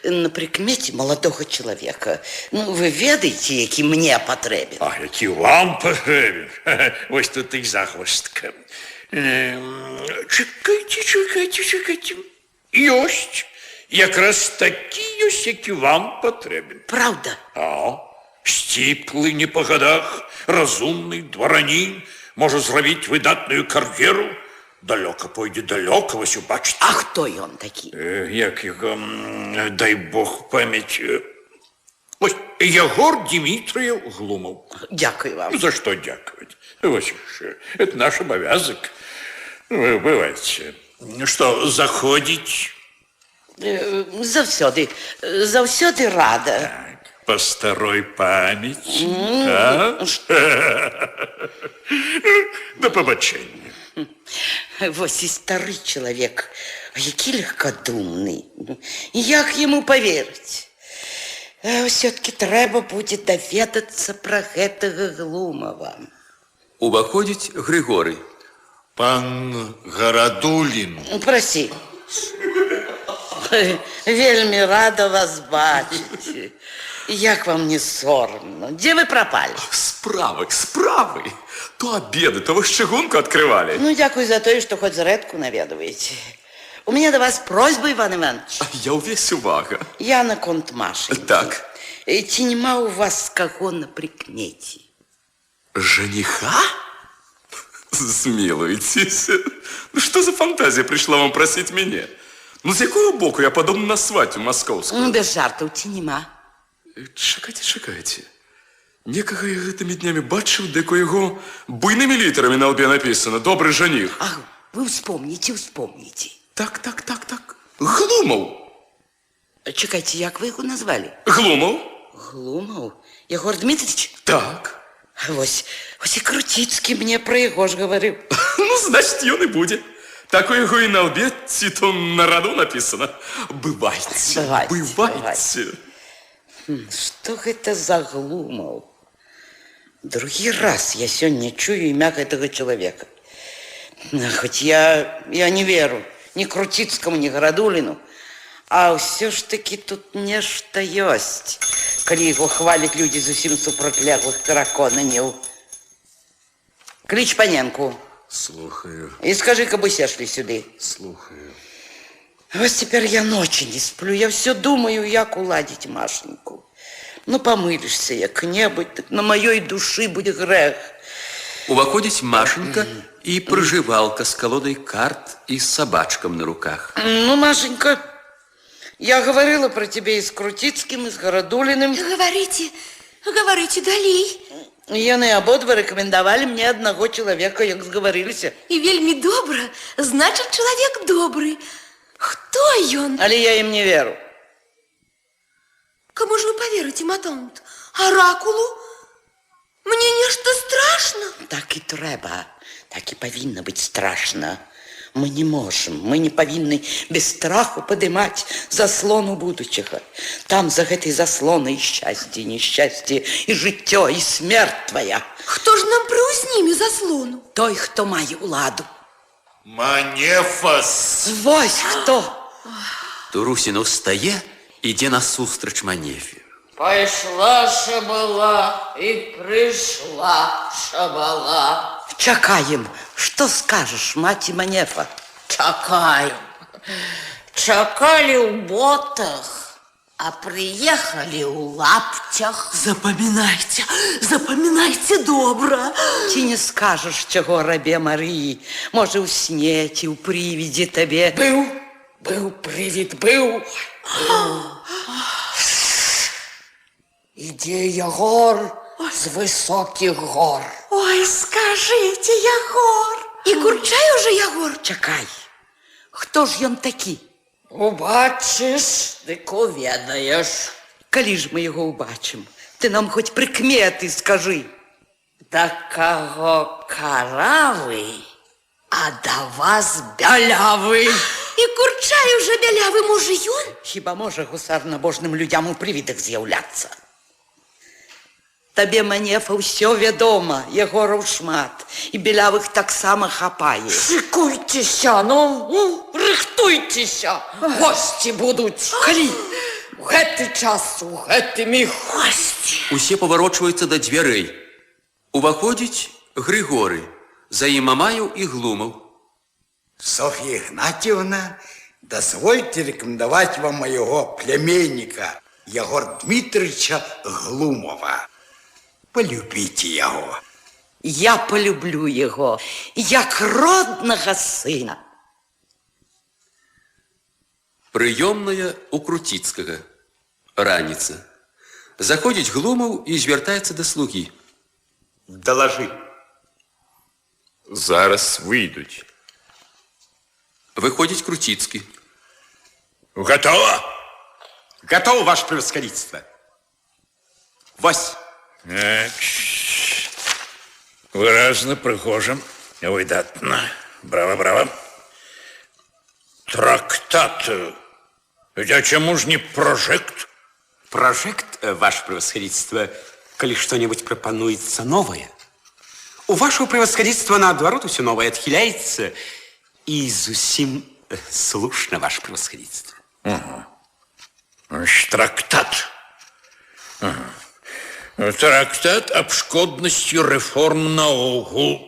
на прикмете молодого человека. Ну, вы ведаете, які мне потребен. А, які вам потребен? Вось тут и захвостка. Чекайте. Ёсть. Якраз такі ёсць, які вам потребен. Правда? А, сціплы не по годах, разумный дворянин, может зрабіць выдатную кар'еру, далёка пойдзе далёка, вось убачыце. А хто ён такі? Як яго, дай Бог памяць, вось Ягор Дмитрыев Глумов. Дякую вам. За что дякаваць? Вось яшчэ, это наш обовязок. Бывайте. Что, заходить? Заўсёды рада. Так, по старой памяти. До побачення. Вось і стары чалавек, а які легкадумны. Як яму поверыць? Все-таки трэба будзе даведацца пра гэтага Глумова. Уваходзіць Григорый. Пан Гарадулін. Прасі. Вельмі рада вас бачыць. Як вам не соромно? Где вы пропали? Справы. То обеды, то вы щегунку открывали. Ну, дякую за то, что хоть зредку наведываете. У меня до вас просьба, Иван Иванович. Я увесь увага. Я на конт Машеньки. Так. Ці нема у вас кого на прикмете? Жениха? Смилуйтесь. Ну, что за фантазия пришла вам просить меня? Ну, з якого боку я подобна на сватью московскую? Без жартів, ці нема. Чекайте. Некага я гэтымі днямі бачыў, дека яго буйнымі літарамі на лбе написано «Добрый жених». Ах, вы вспомните. Так. Глумов. Чекайте, як ви його назвали? Глумов? Глумов? Єгор Дмитрич? Так. Ось і Крутицький мне про його ж говорив. Ну, значит, ён і будзе. Так у яго і на лбе, ці то на раду написано. Бывайте. Что гэта за Глумов? Другі раз я сёння чую імя гэтага чалавека. Хоць я не веру ні Крутицкому, ні Градуліну, а ўсё ж таки тут нешта ёсць, калі яго хваляць людзі зусім супрацьлеглых пераконанняў. Кліч паненку. Слухаю. І скажи, каб усе шлі сюды. Слухаю. Вось цяпер я ночі не сплю, я все думаю, як уладзіць Машеньку. Ну, помылишься як-небудь, так на моей души будет грех. Уваходить Машенька и проживалка с колодой карт и с собачком на руках. Ну, Машенька, я говорила про тебя и с Крутицким, и с Городулиным. Говорите далей. Яны ободва рекомендовали мне одного человека, як сговорились. И вельми добро, значит, человек добрый. Кто ён? Але я им не веру. Кому ж вы поверите, матант? Оракулу? Мне нечто страшно? Так и трэба. Так и повинно быть страшно. Мы не можем, мы не повинны без страху поднимать заслону будущего. Там за этой заслоной и счастье, несчастье, и життё, и смерть твоя. Кто ж нам приузнімі заслону? Той, хто має уладу. Манефас! Вось хто! Турусіна встає, іде насустрач Манефі. Пайшла шабала і прийшла шабала. Чакаем. Что скажешь, мать Манефа? Чакаем. Чакали у ботах, а приехали у лаптях. Запоминайте добро. Ти не скажешь, чего рабе Марии. Може, у сне, ті у привиді тебе. Был привид, был. Іде Ягор з високих гор. Ой, скажите, Ягор. И Курчай уже Ягор? Чакай. Хто ж ён такі? Убачиш, дик уведаєш. Калі ж ми його убачим? Ти нам хоч прикмети скажи. Такого каравий, а до вас бялявий. И Курчай уже бялявый, може ён? Хіба може гусар набожним людям у привідах з'являться? Табе, Манефа, ўсё вядома, Ягораў шмат, і белявых таксама хапае. Шикуйтеся, рихтуйтеся, гості будуть. Калі? У гэты час, у гэты міг. Усе паварочваюцца да дзвярэй. Уваходзіць Григорый, за ім Мамаев і Глумов. Софья Игнатьевна, дозвольте рекомендовать вам моего племянника Егора Дмитриевича Глумова. Полюбите его. Я полюблю його, як родного сына. Прыёмная у Крутицкага. Раніца. Заходзіць Глумов і звяртаецца да слугі. Доложи. Зараз выйдуць. Выходзіць Крутицкі. Готово? Готово, ваше превосходительство. Вось. Выразно, прихожим, выдатно. Браво, браво. Трактат. А чему ж не прожект? Прожект, ваше превосходительство, коли что-нибудь пропонуется новое. У вашего превосходительства наоборот все новое отхиляется, и зусим слушно, ваше превосходительство. Угу. Трактат. Трактат об шкодности реформ наогул.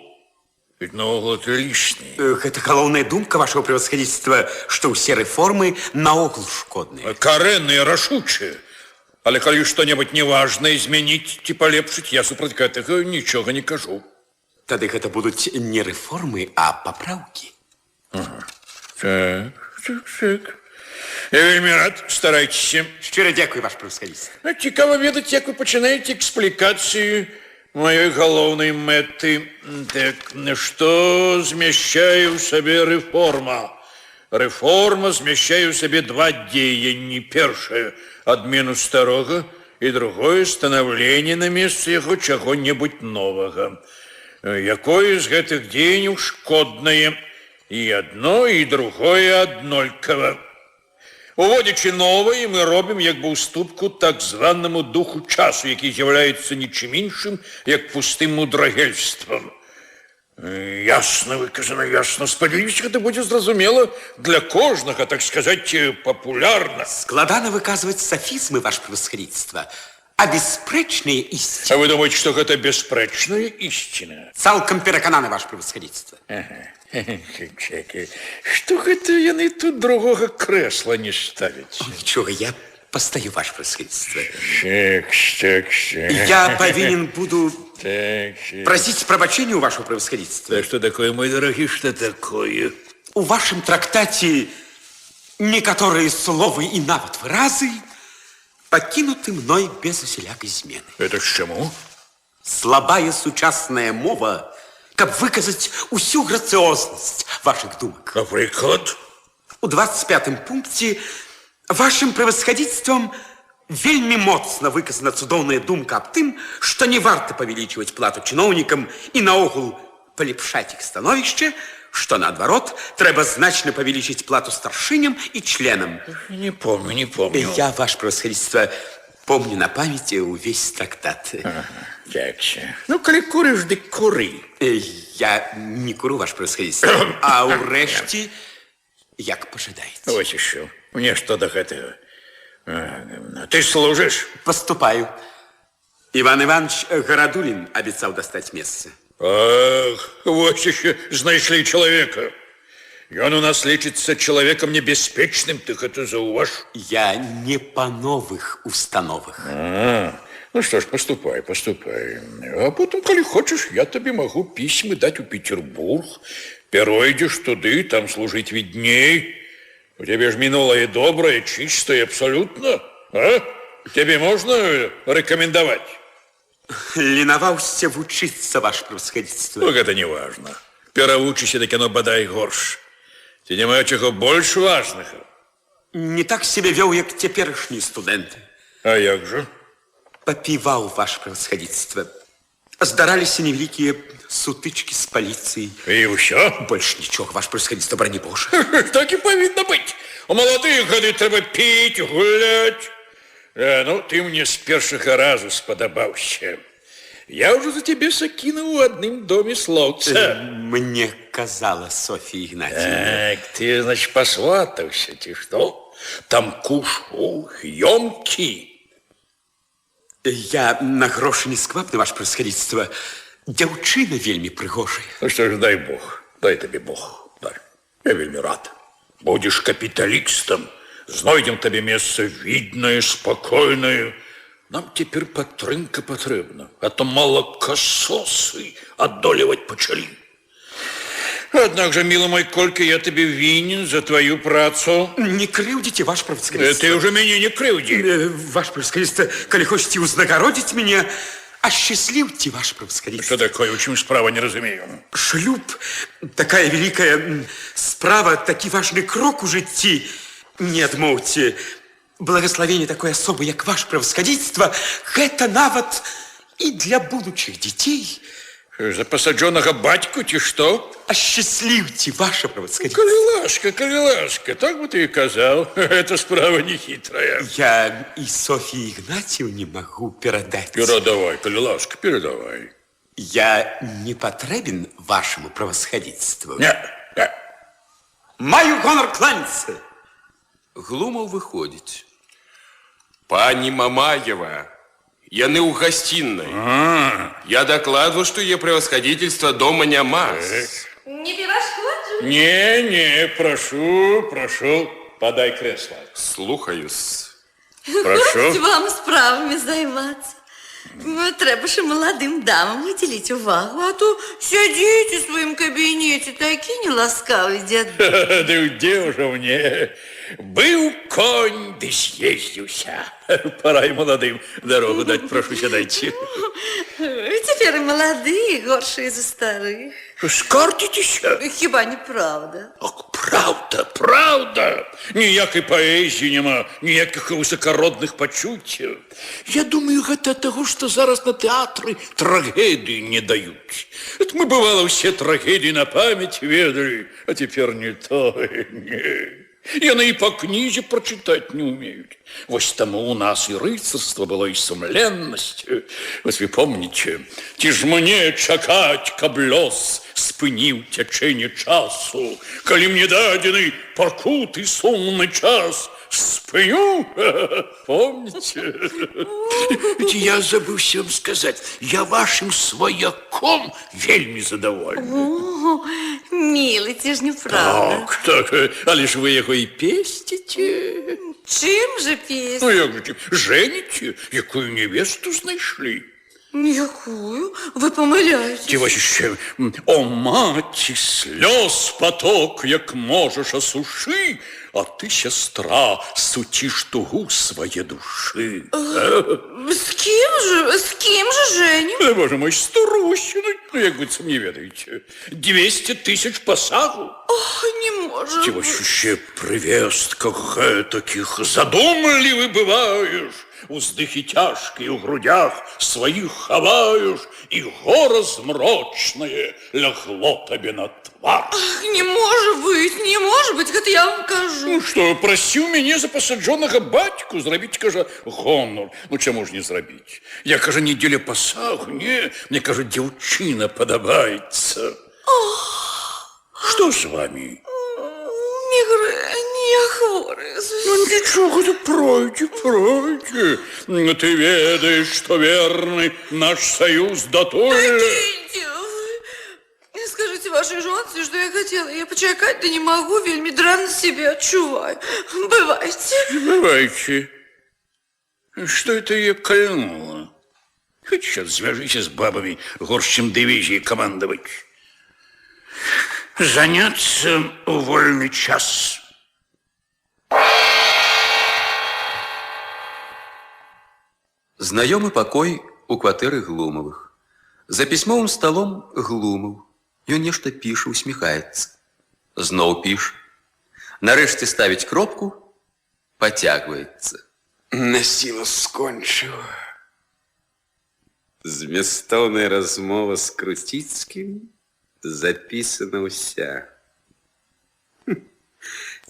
Ведь наогул это лишнее. Это галоўная думка вашего превосходительства, что все реформы наогул шкодные. Каренные, рашучие. Але калі что-нибудь неважное изменить, ці полепшить, я супротив гэтага ничего не кажу. Тады гэта будуць не реформы, а поправки. Так. Я вельмі рад, старайтеся. Щиро дякую, ваше превосходительство. Цікаво ведаць, як вы пачинаете экспликацию моей галоўнай мэты. Так, что змяшчае ў сабе реформа? Реформа змяшчае ў сабе два дзеянні. Першае – адмену старога, і другое – станаўленне на месцы яго чаго-небудзь новага. Якое з гэтых дзеянняў шкоднае? І одно, і другое аднолькава. Уводячи новое, мы робим як бы уступку так званому духу часу, який з'являється нічим іншим, як пустим мудрагельством. Ясно виказано, ясно. Сподіваюся, це буде зрозуміло для кожного, так сказати, популярно. Складано выказывать софизмы, ваше превосходительство, а беспречные истины. А вы думаете, что это беспречная истина? Цалком переконаны, ваше превосходительство. Чеки, что это яны тут другого кресла не ставят? Ничего, я постою, ваше превосходительство. Так. Я повинен буду Так. просить пробачения у вашего превосходительства. Да что такое, мой дорогой, что такое? У вашем трактате некоторые словы и навод выразы покинуты мной без усялякой измены. Это к чему? Слабая сучасная мова, каб выказать усю грациозность ваших думок. Например? У 25-м пункте вашим превосходительством вельми моцна выказана цудоўная думка аб тым, што не варта павялічваць плату чыноўнікам і наогул палепшаць іх становішча, што наадварот трэба значна павялічыць плату старшыням і членам. Не помню. Я, ваше превосходительство, помню на памяти увесь трактат. Так. Ну, коли куриш, дык куры. Я не куру, ваше превосходительство, а урэшце, як пожадаете. Вот еще. Мне что до этого? Ты служишь? Поступаю. Иван Иванович Городулин обещал достать место. Ах, вот еще знайшли человека. И он у нас лечится человеком небеспечным, ты это зауваж? Я не по новых установах. Ну что ж, поступай. А потом, коли хочешь, я тебе могу письма дать в Петербург. Перейдешь туды, там служить видней. У тебя же минулое доброе, чистое, абсолютно. А? Тебе можно рекомендовать? Ленаваўся вучыцца, ваше превосходительство. Ну, это не важно. Перавучыся, так оно бадай горш. Ці няма чаго больш важнага? Не так себе вёў, як цяперашнія студэнты. А як же? Попіваў, ваше превосходительство. Здараліся невялікія сутычкі з паліцыяй. І ўсё? Больш нічога, ваше превосходительство, брані Божа. Так і павінна быць. У маладыя гады трэба піць, гуляць. Ну, ты мне с першага разу спадабаўся. Я уже за тебе сакінуў у адным доме слоўца. Мне казала Софья Игнатьевна. Так, ты, значит, посватаўся, ці што? Там куш, ёмкі. Я на грошы не сквапны, ваше превосходительство. Дзяўчына вельмі прыгожая. Ну что ж, дай Бог, дай тебе Бог. Дай. Я вельмі рад. Будешь капиталистом, знойдем тебе место видное, спокойное. Нам теперь падтрымка патрэбна, а то молокососы адолевать пачалі. Однако же, милый мой, колька я тебе винен за твою працу. Не крыўдзіце, ваше превосходительство. Ты уже меня не крыўдзи. Ваше превосходительство, коли хочете узнагародить меня, осчастливьте, ваше превосходительство. Что такое? Учим справа не разумею. Шлюб, такая великая справа, таки важный крок у житті. Не адмоўце. Благословение такой особы, як ваше превосходительство, это нават и для будущих детей. За посадженного батьку, ці что? Осчастливьте, ваше превосходительство. Коли ласка, так бы ты и казал. Это справа не хитрая. Я и Софье Игнатьевне могу передать. Передавай, коли ласка, передавай. Я не потребен вашему превосходительству. Не. Маю гонор кланяться. Глумов выходит. Пани Мамаева, Яны ў гостиной. Я докладываю, что ее превосходительство дома няма. Не пиваш ходжу? Не, прошу, подай кресло. Слухаюсь. Хочете вам справами займатися? Треба ж молодим дамам виділити увагу, а то сидите в своем кабинете, такі неласкаві дяди. Да где уже мне? Был конь, да съездился. Пора и молодым дорогу дать, прошу сядайте. Вы теперь и молодые, горшие за старых. Скардитесь? Хіба не правда? Ох, правда. Ніякої поезії нема, ніяких високородних почуттів. Я думаю, гэта от того, что зараз на театры трагедии не дают. Это мы, бывало, все трагедии на память ведали, а теперь не то, не. Яны и по книзе прочитать не умеют. Вось тому у нас и рыцарство было, и сумленность. Вот вы помните, ті ж мне чакать, каб лёс спыніў цячэнне часу, калі мне дадзены пакуты сумны час, спыню, помните? Я забыўся вам сказать, я вашим свояком вельмі задовольны. О, милый, це ж неправда. Так, але ж ви його і пестите. Чим же піс? Ну, як же, жените, якую невесту знайшли. Якую? Ви помиляєтесь. Ті ваші ще, о, маті, сльоз поток, як можеш, осуши, а ти, сестра, сутіш тугу своє душі. З ким же женим? Боже мой, старущину, ну, як ви це не ведаєте. 200 тисяч посагу. Ох, не можу. Ті ваші ще привестках таких задумливый бываешь. Уздыхи тяжкие в грудях своих ховаешь, и горе змрочное лягло тебе на твар. Ах, не может быть, это я вам кажу. Ну что, просил меня за посадженного батьку зробить, каже, гонор. Ну чему ж не зробить? Я, каже, неделя посагу, не, мне, каже, девчина подобается. Что с вами? Не хворый. Ну ничего, да пройди. Ты ведаешь, что верный наш союз дотоле. Скажите вашей жонце, что я хотела. Я почекать, да не могу, вельми драно себя отчуваю. Бывайте. Что это ее кольнуло? Хоть сейчас свяжись с бабами, горше, чем дивизией командовать. Заняться в вольный час. Знаёмы пакой у кватэры Глумавых. За пісьмовым сталом Глумаў. Ён нешта піша, усміхаецца. Зноў піша. Нарэшце ставіць кропку, пацягваецца. На сілу скончыў. Змястоўная размова з Круціцкім запісана ўся.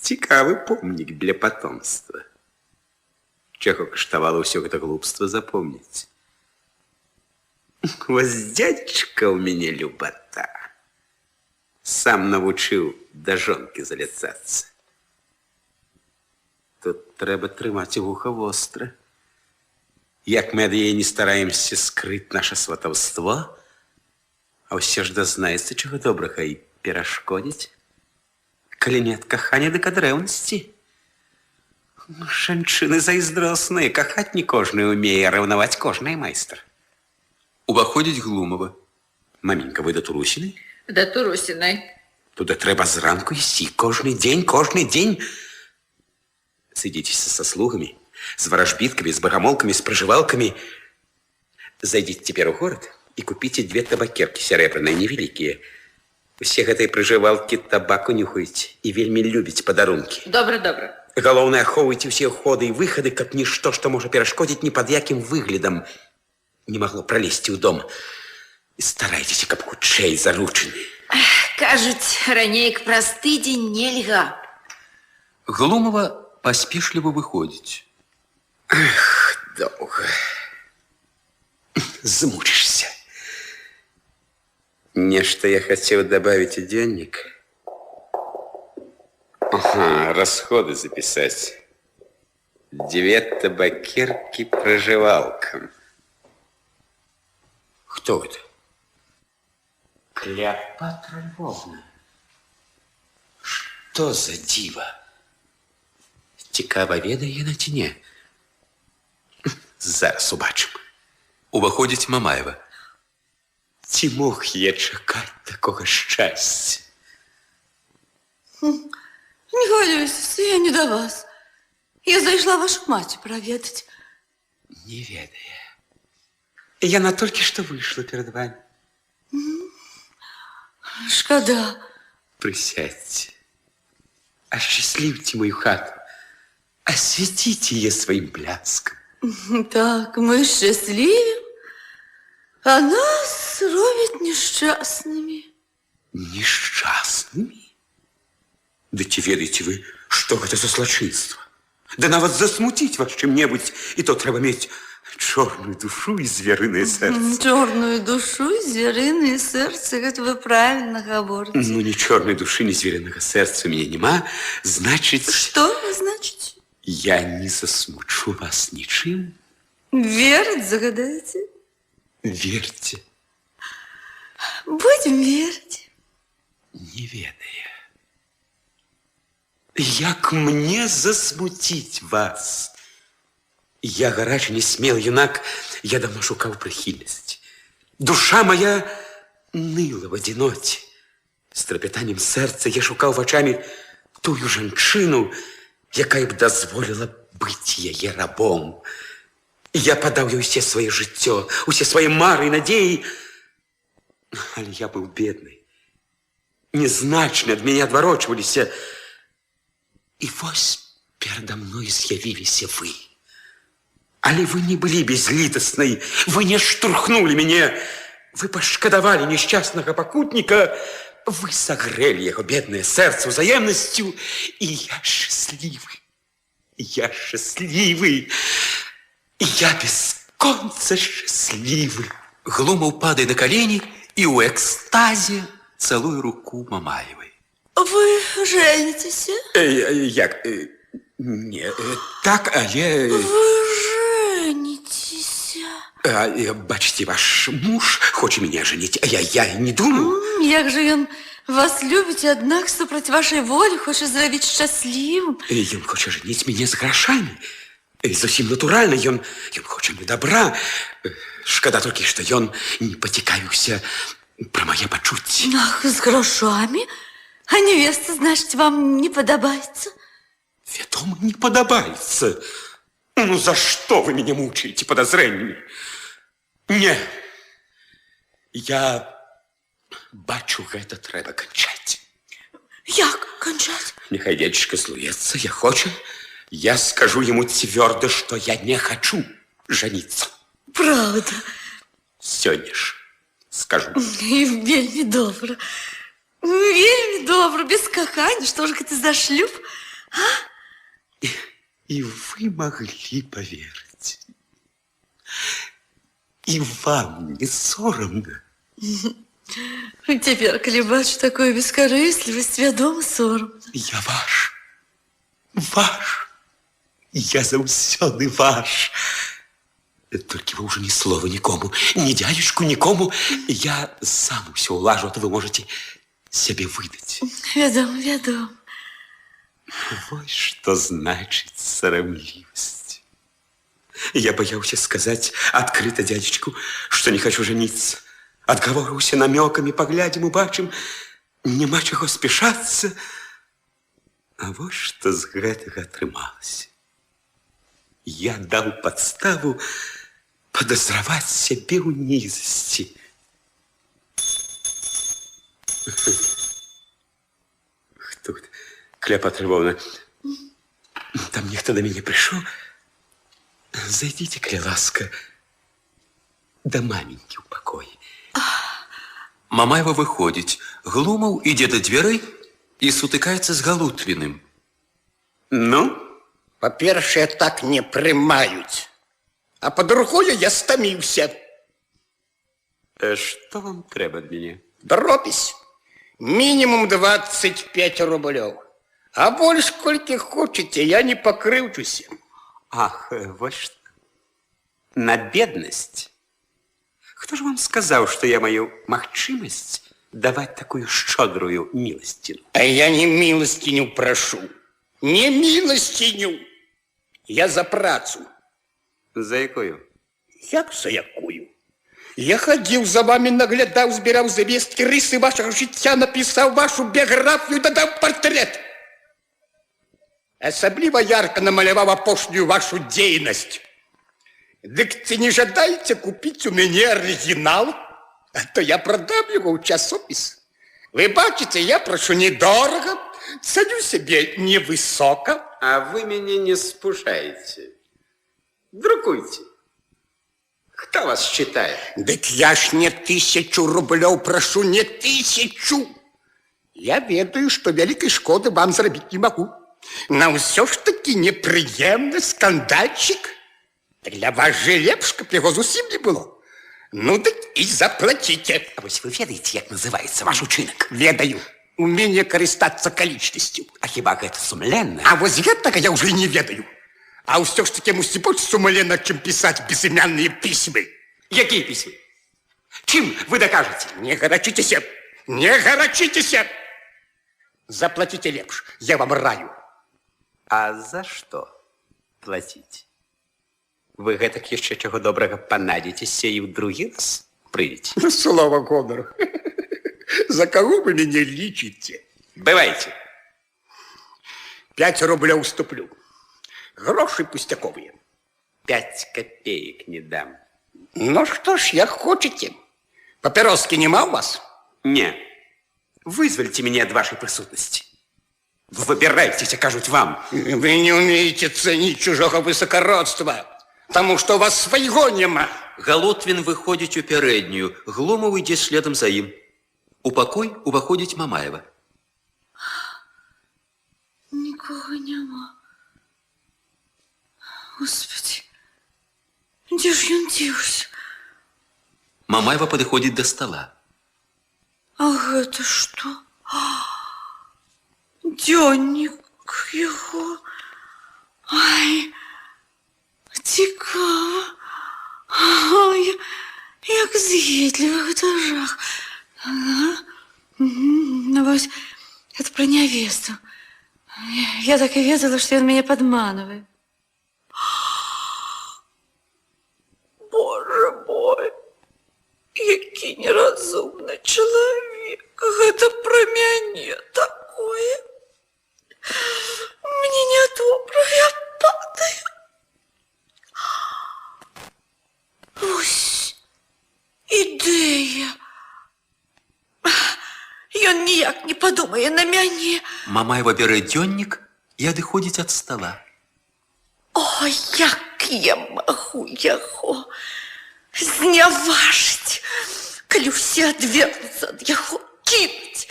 Цікавы помнік для потомства. Чаго каштавала ўсё гэта глупства запомніць. Вось дзядзечка ў мяне любата. Сам навучыў да жонкі заляцацца. Тут трэба трымаць вуха востра. Як мы ад яе не стараемся скрыць наша сватаўство, а ўсё ж дазнаецца чаго добрага і перашкодзіць. Калі не ад кахання, дык ад рэўнасці. Жанчыны зайздросныя, кахаць не кожны умее, а раўнаваць кожны майстар. Уваходзіць Глумава. Маменька, вы да Турусіны? Да Турусінай. Туды трэба зранку ісці, кожны дзень. Сидзіцеся са слугамі, з варажбіткамі, з багамолкамі, з прыжывалкамі. Зайдзіце цяпер у горад і купіце 2 табакеркі сярэбраныя, невялікія. Усе гэтыя прыжывалкі табаку нюхаюць і вельмі любяць падарункі. Добра. Галоўнае, ахоўвайце ўсе ўходы і выхады, каб нішто, што можа перашкодзіць ні пад якім выглядам, не магло пралезці ў дом. І старайцеся, каб хутчэй заручаны. Кажуць, раней к просты дзень нельга. Глумава паспешліва выходзіць. Ах, доўга. Змучышся. Нешта я хацеў дабавіць у дзённік. Ага, расходы запісаць. 2 табакеркі прыжывалкам. Кто это? Клеопатра Львовна. Что за диво? Цікава ведає на тіні. Зараз убачимо. Уваходить Мамаева. Ці мог я чекати такого щастя? Не хвилюйтесь, я не до вас. Я зайшла вашу мать проведать. Не ведає. Яна тільки що вийшла перед вами. Шкода. Присядьте. Осчастливьте мою хату. Осветите ее своим бляском. Так, мы счастливы, а нас робят несчастными. Несчастными? Да ці ведаеце вы, что это за злочинство? Да нават засмутить вас чым-небудзь, и то трэба мець чорную душу и звериное сердце. Черную душу и звериное сердце, это вы правильно говорите. Ну, ни черной души, ни звериного сердца у меня нема, значит... Что вы значите? Я не засмучу вас ничем. Верить загадаете? Верьте. Будем верить. Не ведая. Як мне засмутить вас? Я гарачы, не смел юнак, я давно шукаў прыхільнасці. Душа моя ныла в адзіноце. З трапятаннем сэрца я шукаў вачамі тую жанчыну, якая б дазволіла быць яе рабом. Я падаў ёй усе сваё жыццё, усе свае мары і надзеі. Але я быў бедны. Незначна ад мяне адварочваліся. І вось перада мной з'явіліся вы. Але вы не былі безлітаснай, вы не штурхнули мяне, вы пашкадавалі несчастнага пакутніка, вы сагрэлі яго беднае сэрца ўзаемнасцю, і я шчаслівы, я бесконца шчаслівы. Глумов падае на колени и у экстазе целуя руку Мамаевой. Вы женитесь? Як? Не, так, але... Вы женитесь? Бачите, ваш муж хоче меня женить, а я не думаю. Як же ён вас любіць, аднак супроць вашай волі хоча зрабіць шчаслівым. Ён хоча женіць мяне з грашамі. Зусім натуральна, ён хоча мне добра. Шкада толькі, што ён не пацікавіўся пра мае пачуцці. Ах, з грошамі? А невеста, значит, вам не падабаецца? Вядома, не падабаецца. Ну, за што вы мяне мучаеце подозреннями? Не. Я бачу, гэта трэба канчаць. Як канчаць? Няхай дядюшка злуецца, я хоча. Я скажу ему твердо, что я не хочу жениться. Правда? Сёння ж скажу. И вельмі добра. Вельмі добра, без кахання. Что ж гэта за шлюб? А? И вы могли поверить. И вам не соромно. Теперь, калі бачу такую бескорыстливость, вядома соромно. Я ваш. Я заўсёды ваш. Только вы уже ни слова никому, ни дядюшку, никому. Я сам все улажу, а то вы можете себе выдать. Вядома. Вот что значит сарамливость. Я боялся сказать открыто дядечку, что не хочу жениться. Отговорился намеками, поглядим, убачим. Нема чего спешаться. А вот что з гэтага атрымалася. Я дал подставу подозревать себе ў нізасці. Хто это? Клеопатра Львовна. Там нехто до мяне пришел. Зайдите, кля ласка, до маменьки ў пакоі. Мамаева выходить. Глумов ідзе до дверей и сутыкается с Галутвиным. Ну? Па-першае, так не прымаюць. А па-другое, я стаміўся. Што вам трэба ад мяне? Дропісь. Мінімум 25 рублёў. А больш колькі хочаце, я не пакрыўчуся. Ах, вот что. На бедность Хто ж вам сказаў, што я маю магчымасць даваць такую шчодрую міласціну? А я не милостиню прошу. Не милостиню. Я за працу. За якою? Як за якую? Я ходил за вами, наглядал, збирал завестки, рысы вашего життя, написал вашу биографию, додав портрет. Особливо ярко намалевал апошнюю вашу деятельность. Дык ты не жадаете купить у меня оригинал? А то я продам его в часопис. Вы бачите, я прошу недорого, ценю себе невысоко. А вы меня не спужаете. Друкуйте. Кто вас считает? Дык я ж не 1000 рублев прошу, не 1000. Я ведаю, что великой шкоды вам заработать не могу. Но все ж таки неприемный скандальчик. Для вас же лепш, каб яго зусім не было. Ну так и заплатите. А вось вы ведаеце, як называется ваш учинок? Ведаю. Умение користаться количностью. А хіба гэта сумленна? А вот гэтага я уже не ведаю. А ўсё ж таки мусіць больш сумленно, чем писать безымянные письмы. Якія пісьмы? Чым вы докажете? Не гарачитеся. Не гарачитеся. Заплатите лепш. Я вам раю. А за што плаціць? Вы гэтак яшчэ чаго добрага панадзіцеся і ў другі раз прыйдзеце? Слово гонору. За кого вы меня личите? Бывайте. 5 рублей уступлю. Гроши пустяковые. 5 копеек не дам. Ну что ж, як хочете. Папироски нема у вас? Не. Вызвольте меня от вашей присутности. Вы выбирайтесь, кажуть вам. Вы не умеете ценить чужого высокородства, потому что у вас своего нема. Галутвін выходзіць у пярэднюю, Глумаў ідзе следам за ім. У пакой уваходзіць Мамаева. Нікога няма. Господи, дзе ж ён дзеўся? Мамаева падыходзіць да стала. А гэта што? Дзённік яго. Ай, цікава. Ой, як з'едліва гэта жах. Ага. Ну вось, это про невесту. Я так и ведала, что он меня подманывает. Боже мой, який неразумный человек. Это про мяне такое. Мне недобро, я падаю. Ось ідэя. Ён ніяк не падумае на мяне. Мамаева бярэ дзённік і адыходзіць ад стала. Ой, як я магу яго зняважыць, калі ўсе адвернуцца ад яго, кінуць.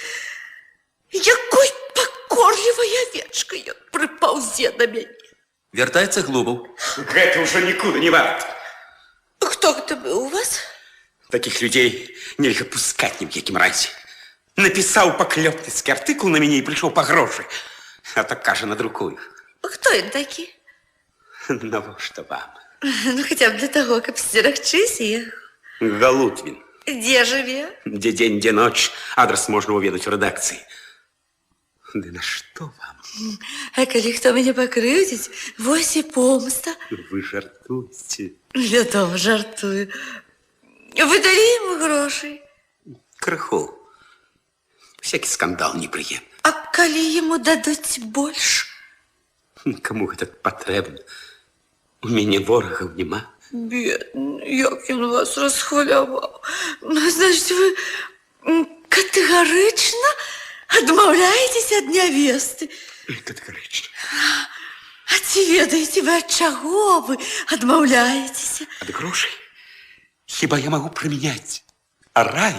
Якой пакорлівай авечкай ён прыпаўзе на мяне. Вяртаецца Глумаў. Гэта ўжо нікуды не варта. Хто гэта быў у вас? Таких людей нельзя пускать ни в якім разе. Написал поклёпніцкі артыкул на мяне и пришел по грошы. А так кажа, надрукую. Хто ён такі? Навошта вам? Ну, хотя бы для того, каб сцерагчыся іх. Галутвін. Дзе жыве? Дзе дзень, дзе ноч. Адрес можна уведаць у рэдакцыі. Ды на што вам? А калі хто мяне пакрыўдзіць, вось і помста. Вы жартуеце. Вядома, жартую. Вы далі яму грошай? Крыху. Всякі скандал непрыемны. А калі яму дадуць больш? Каму гэта патрэбна? У мяне ворагаў няма. Бедны, як ён вас расхваляваў. Значит, вы катэгарычна адмаўляецеся ад нявесты? Катэгарычна. А ці ведаеце вы, ад чаго вы адмаўляецеся? Ад грошай? Хіба я магу прымяняць рай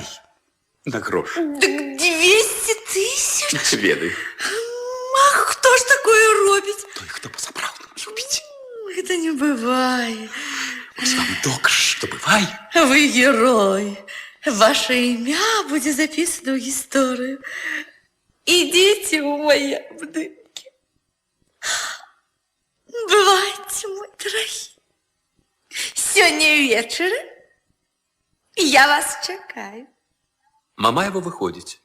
на грошы? Дык 200 тысяч? Ведаю. А хто ж такое робіць? Той, хто па-сапраўднаму любіць. Гэта не бывае. Вось вам доказ, што бывае. Вы герой. Ваше імя будзе запісана ў гісторыю. Ідзіце ў мае будынкі. Бывайце, мой дарагі. Сёння вечара Я вас чакаю. Мамаева выходзіць.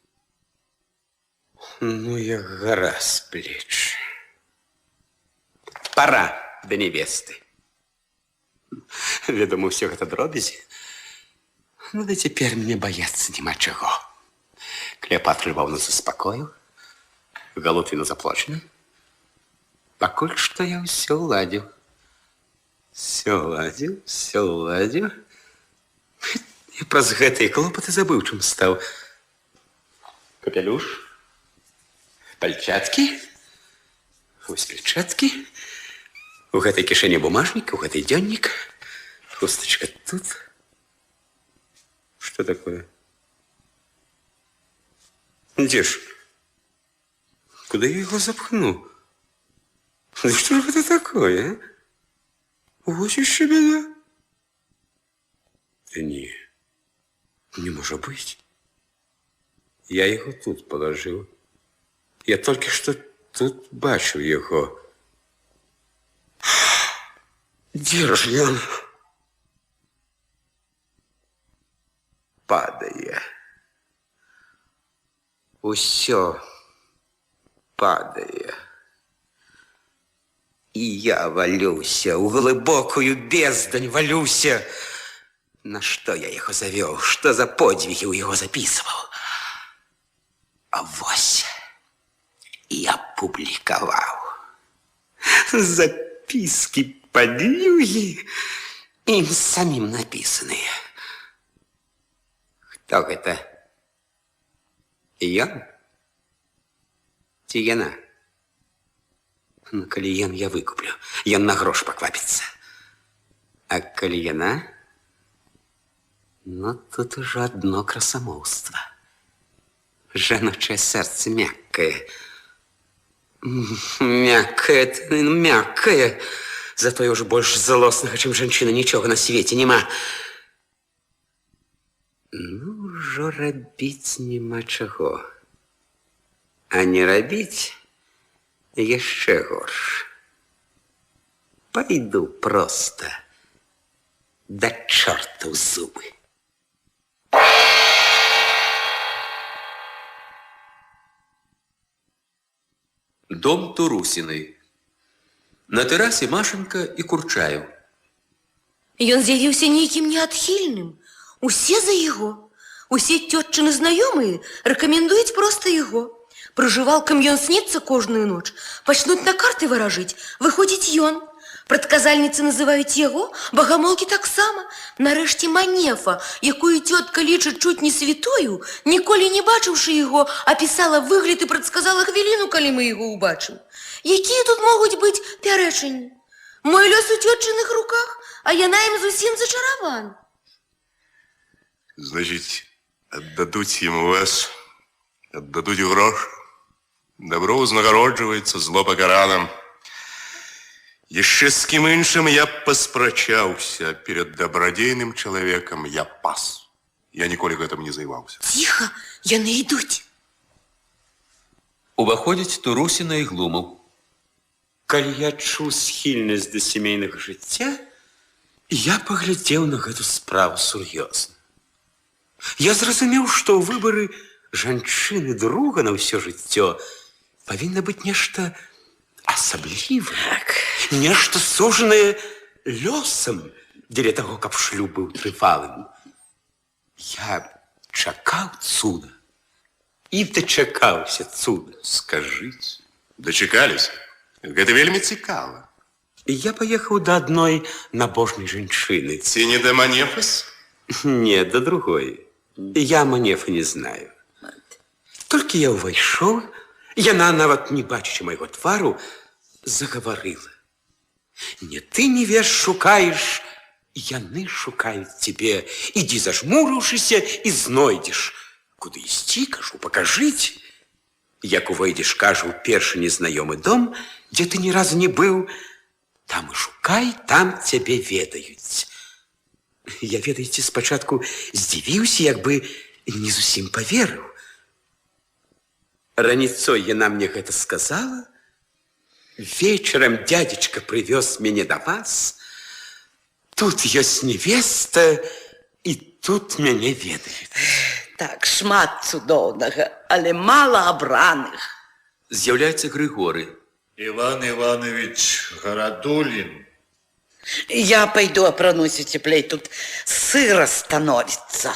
Ну, я гора с плеч. Пора до невесты. Ведомо, все это дробязі. Ну, да теперь мне бояться нема чего. Клеопатра Львовна заспокоил, Галутвина заплачена. Покуль что я все уладил. Все уладил. И праз гэтые клопоты забывчым стал. Капелюш, пальчатки, вось перчатки, у гэтай кишэні бумажник, у гэтай дзённик, хусточка тут. Что такое? Где ж? Куда я его запхну? Да что же это такое, а? Вот еще беда. Да не может быть. Я его тут положил. Я только что тут бачу его. Где ж он? Падає. Усё падає. І я валюся, у глибокую бездань валюся. На что я его завел? Что за подвиги у его записывал? А вось я публиковал. Записки подлюги, им самим написанные. Кто это? Ён? Ці яна? Ну, калі ён, я выкуплю. Ён на грош паквапіцца. А калі яна? Ну, тут уже одно красомолство. Женочее сердце мягкое. Мягкое. Зато я уже больше злостного, чем женщина, ничего на свете нема. Ну, ўжо рабіць нема чаго. А не рабіць яшчэ горш. Пойду просто да чорта ў зубы. Дом Турусиной. На тэрасе Машенька і Курчаев. Ён з'явіўся нейкім неадхільным. Усе за яго. Усе тётчыны знаёмыя рэкамендуюць проста яго. Прыжывалкам ён снецца кожную ноч. Пачнуць на карты варажыць. Выходзіць ён. Прадказальніцы называюць яго, багамолкі таксама. Нарэшце Манефа, якую тётка лічыць чуць не святою, ніколі не бачыўшы яго, апісала выгляд і прадказала хвіліну, калі мы яго ўбачым. Якія тут могуць быць пярэчанні? Мой лёс у тётчыных руках, а яна ім зусім зачаравана. Значит, отдадуть ему вас, отдадуть грош. Добро узнагароджується, зло покараним. Еще с кем іншим я паспрачаўся, перед добродейным человеком я пас. Я ніколі гэтым не займаўся. Тихо, яны ідуць. Уваходзіць Турусіна і Глумаў. Калі я чуў схільнасць да сямейнага жыцця, я паглядзеў на гэту справу сур'ёзна. Я зразумеў, што ў выбары жанчыны друга на ўсё жыццё павінна быць нешта асаблівае, нешта сужанае лёсам дзеля таго, каб шлюб быў трывалым. Я чакаў цуда і дачакаўся цуда. Скажыце, дачакаліся? Гэта вельмі цікава. Я паехаў да адной набожнай жанчыны. Ці не да Манефас? Не, да другой. Я Манефы не знаю. Толькі я ўвайшоў, яна, нават не бачачы майго твару, загаварыла. Не ты не веш шукаеш, яны шукаюць цябе. Ідзі зажмурыўшыся і знойдзеш. Куды ісці, кажу, пакажыць. Як увойдзеш, кажу, ў першы незнаёмы дом, дзе ты ні разу не быў, там і шукай, там цябе ведаюць. Я, ведаеце, спачатку здзівіўся, як бы не зусім паверыў. Раніцой яна мне гэта сказала. Вечером дядечка привез мяне да вас. Тут ёсць невеста, і Тут мяне ведаюць. Так, шмат цудоўнага, але мала абраных. З'яўляецца Григорый. Иван Иванович Городулин. Я пойду опранусь теплей, тут сыро становится.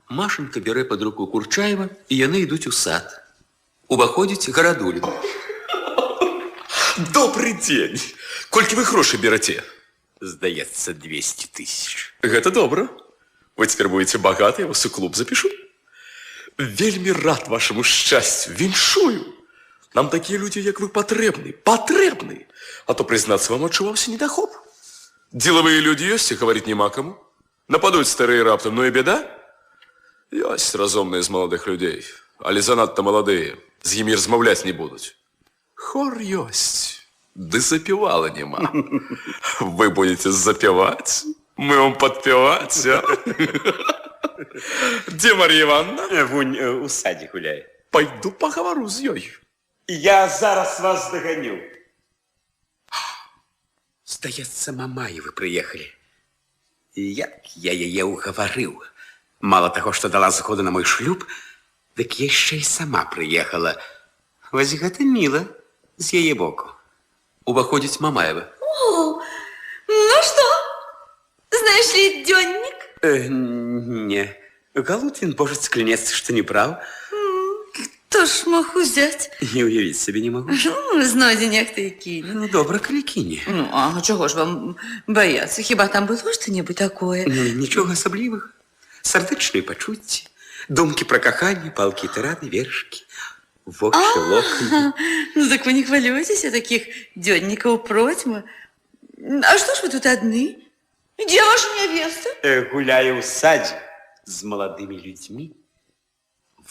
Машенька бярэ пад руку Курчаева, і яны ідуць у сад. Уваходзіць Гарадулін. Добрый день. Колькі вы грошай бераце? Здаецца, 200 тысяч. Гэта добра. Вы цяпер будете богаты, я вас у клуб запишу. Вельмі рад вашему счастью. Віншую. Нам такія людзі, як вы, патрэбны. Патрэбны. А то, признацца вам, адчуваўся недахоп. Деловые люди ёсць, і гаварыць няма каму. Нападуць старыя раптам, ну і беда. Ёсць разумныя з маладых людзей, але занадта маладыя. З імі размаўляць не будуць. Хор ёсць, ды запевала няма. Вы будете запевать, мы вам подпевать, а? Где Марья Ивановна? Вунь у садзе гуляе. Пойду поговорю з ёй. Я зараз вас догоню. Здаецца, Мамаевы прыехалі. Як я яе угаварыў. Мало таго, што дала згоду на мой шлюб, дык яшчэ і сама прыехала. Вось гэта міла з яе боку. Уваходзіць Мамаева. О, ну что, знаешь ли дённик? Не. Галутин, божец, клянется, что не прав. Кто ж мог взять? І уявіць себе не могу. Ну, знойдзеняк ты які. Ну, добра, калі кіне. Ну, а чого ж вам бояться? Хіба там было что-нибудь такое? Нічога асаблівага. Сардэчныя пачуцці, думкі пра каханне, палкі, тырады, вершкі, вочы, локоны. Ну, так вы не хвалюйтесь, таких дёнников протьма. А что ж вы тут одни? Где ваша невеста? Гуляю ў садзе з маладымі людзьмі.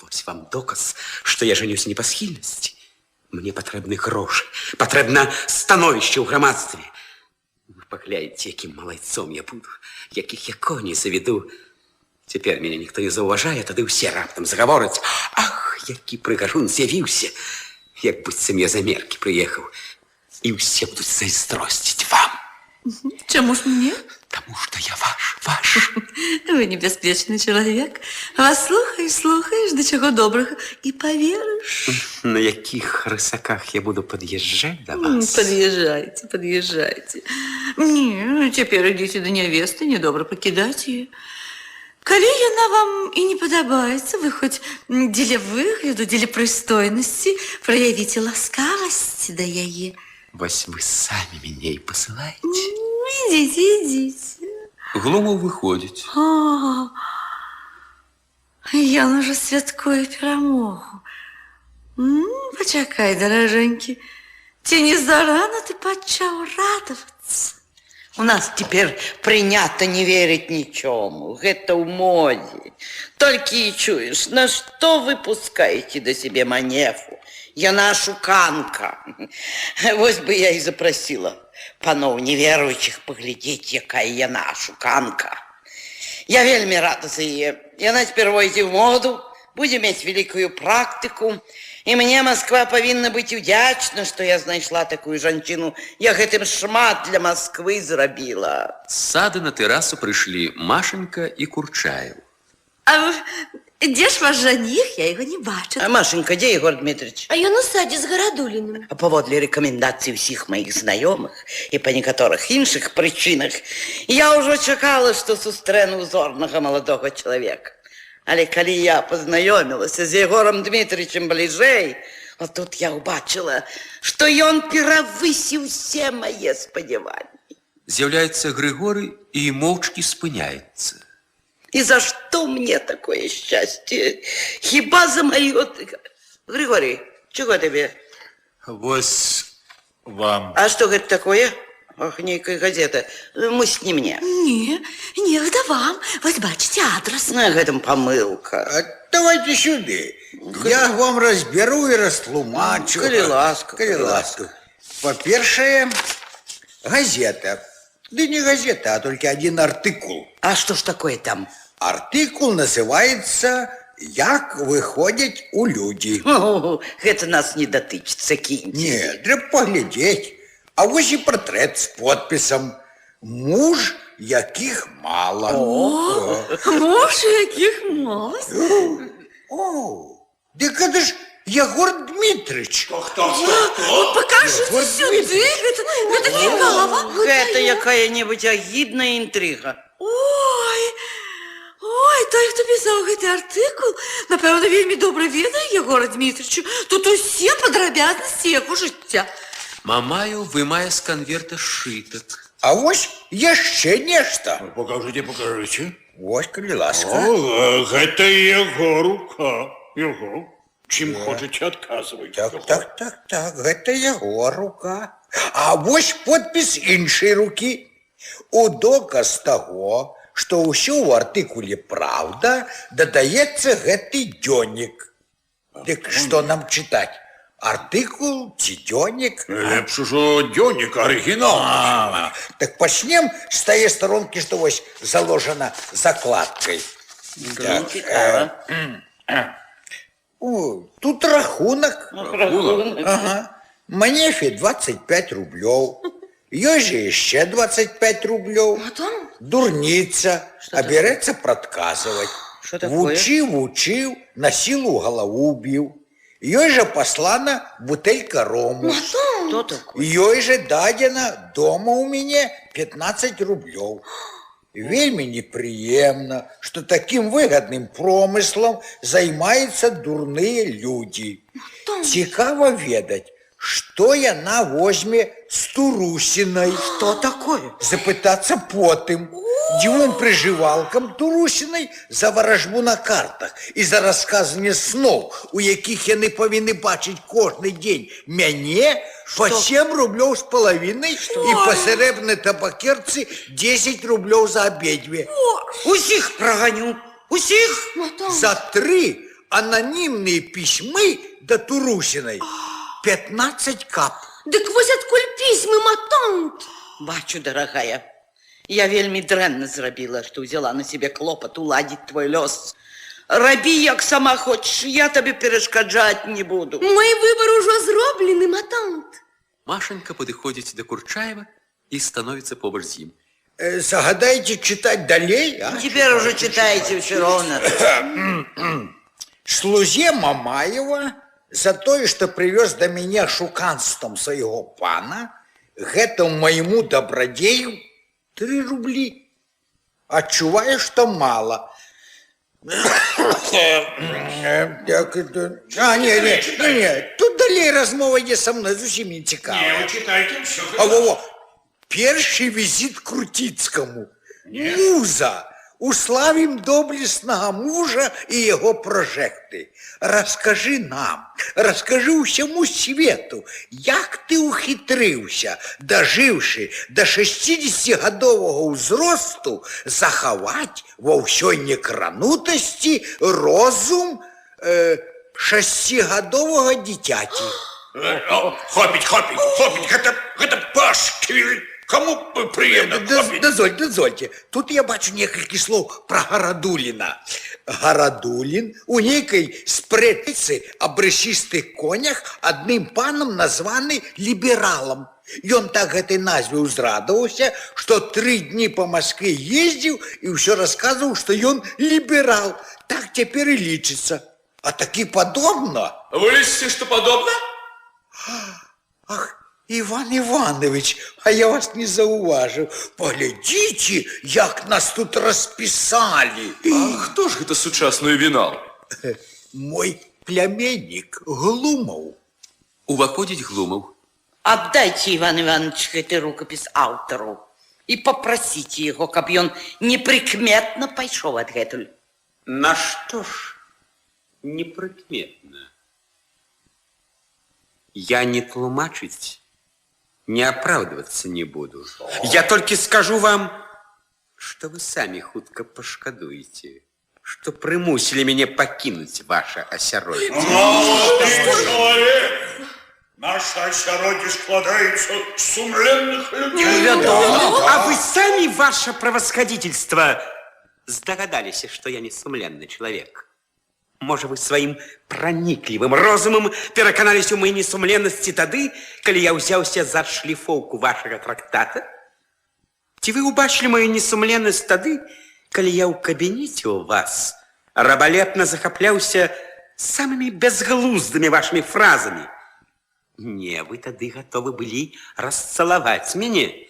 Вось вам доказ, што я жанюсь не па схільнасці. Мне патрэбны грошы, патрэбна становішча ў грамадстве. Вы паглядзіце, якім малайцом я буду, якіх я коней заведу. Цяпер мяне ніхто не заўважае, тады ўсе раптам загавораць. Ах, які прыгажун з'явіўся, як быццам я за меркі прыехаў. І ўсе будуць зайздросціць вам. Чему ж мне? Тому что я ваш. Вы небяспечны чалавек. Вас слухаешь, до чего добрага, и поверишь. На якіх рысаках я буду подъезжать до вас? Подъезжайте. Не, теперь идите до невесты, недобро покидать ее. Калі яна вам и не падабаецца, вы хоть дзеля выгляду, дзеля прыстойнасці праявіце ласкавасць да яе. Вось вы самі мяне і пасылаеце. Идите. Глумов выходзіць. Ён уже святкуе перамогу. Пачакай, даражэнькі. Ці не зарана ты пачаў радавацца? У нас теперь принято не верить ничему. Это в моде. Только и чуешь, на что вы пускаете до себе манефу? Яна шуканка. Вось бы я и запросила панов неверующих поглядеть, якая яна шуканка. Я вельми рада за ее. Яна теперь войдет в моду, будет иметь великую практику. И мне Москва повинна быть удячна, что я знайшла такую жанчыну. Я гэтым шмат для Москвы зрабіла. З сада на тэрасу прыйшлі Машенька і Курчаев. А где ж ваш жених? Я его не бачу. А Машенька, где Егор Дмитриевич? А ён у садзе з Гарадуліным. А паводле рэкамендацый всіх моих знаёмых і па некаторых іншых прычынах я ўжо чакала, што сустрэну узорнага маладога чалавека. Але калі я познаёмілася з Егором Дмитриевичем бліжэй, вот тут я ўбачыла, што ён перавысіў усе мае спадзяванні. З'яўляецца Григорый і моўчкі спыняецца. И за что мне такое счастье? Хіба за моё... Григорий, чего тебе? Вось вам. А что это такое? Ох, некая газета. Мусь не мне. Не, гэта вам. Вось бачите адрес. На гэтым помылка. Давайте сюда. Я вам разберу и растлумачу. Коли ласка. По-першее, газета. Да не газета, а только один артикул. А что ж такое там? Артикул называется «Як выходят у люди». Это нас не датычится, киньте. Нет, для поглядеть. А вот и портрет с подписом «Муж яких мало. Може, яких мало? О, дык это ж Егор Дмитрич. Покажите сюды, гэта цікава. Гэта якая-небудзь агідная інтрыга. Ой, той, хто пісаў гэты артыкул, напэўна, вельмі добра ведае Егора Дмітрыча. Тут усе падрабязнасці яго жыцця. Мамаю вымае з канверта сшытак. А вось яшчэ нешта. Покажите, покажите. Вось, калі ласка. О, гэта яго рука. Яго. Чым хочаце, адказвайце. Так, гэта яго рука. А вось подпіс іншай рукі. У доказ таго, што ўсё ў артыкуле «Праўда» дадаецца гэты дзённік. Дык што нам чытаць? Артыкул ці дзённік? Лепш ужо дзённік арыгінал. Так пачнем з тае старонкі, што вось заложана закладкай. Тут рахунак. Ага. Манефе 25 рублёў. Ёй же яшчэ 25 рублёў. Дурніца, а бярэцца прадказваць. Вучыў, на сілу галаву біў. Ёй же паслана бутэлька рому. Ёй же дадзена дома ў мяне 15 рублёў. Вельмі непрыемна, што такім выгадным промыслам займаюцца дурныя людзі. Цікава ведаць, што яна возьме з Турусінай. Што такое? Запытацца потым. Дзвюм прыжывалкам Турусінай за варажбу на картах і за расказанне сноў, у якіх яны павінны бачыць кожны дзень мяне па 7 рублёў з палавінай і па срэбнай табакерцы 10 рублёў за абедзве. Усіх праганю. Усіх? За 3 ананімныя пісьмы да Турусінай 15 кап. Дык вось адкуль пісьмы, матонт? Бачу, дарагая, я вельмі дрэнна зрабіла, што ўзяла на сябе клопат уладзіць твой лёс. Рабі, як сама хочаш, я табе перашкаджаць не буду. Мой выбор ужо зроблены, матонт. Машенька падыходзіць да Курчаева і становіцца побач з ім. Загадайце чытаць далей, а? Теперь уже читаете все ровно. Слузе Мамаева за тое, што прывёз да мяне шуканствам свайго пана, гэтаму майму дабрадзею 3 рублі. Адчуваю, што мала. Не, тут далей размова ідзе са мной зусім не цікава. Читайте все. Першы візіт Круціцкаму. Муза. Уславім доблеснага мужа і яго пражэкты. Раскажы нам, раскажы ўсяму свету, як ты ухітрыўся, дажыўшы да 60-гадовага ўзросту, захаваць ва ўсёй некранутасці розум 6-гадовага дзіцяці. Хопить, гэта пашквіль. Кому приємно? Дозвольте, тут я бачу некалькі слоў пра Гарадуліна. Гарадулін у нейкай спрэчцы аб рэчыстых конях адным панам названы лібералам. Ён так гэтай назве ўзрадаваўся, што 3 дні па Маскве ездзіў і ўсё расказваў, што ён ліберал. Так цяпер і лічыцца. А такі падобна. Вы лічыце, што падобна? Ах, Иван Иванович, а я вас не зауважил. Поглядите, як нас тут расписали. А хто ж гэта сучасны вінал? Мой племянник Глумов. Уваходзіць Глумов. Отдайте, Иван Иванович, гэты рукапіс аўтару и попросите его, каб ён неприкметно пайшоў адгэтуль. На что ж неприкметно? Я не тлумачить, не оправдываться не буду. Я только скажу вам, что вы сами хутка пошкадуете, что примусили меня покинуть ваше осяроддзе. Человек! Наше осяроддзе складаецца з сумленных людей. А вы сами, ваше превосходительство, здогадались, что я не сумленный человек? Может, вы своим проникливым розумом пераканаліся ў моей несумленности тады, калі я ўзяўся за шліфоўку вашего трактата? Ці вы убачылі маю несумленнасць тады, калі я ў кабінеце ў вас рабалепна захапляўся самымі бязглуздымі вашымі фразамі? Не, вы тады гатовы былі расцалаваць мяне.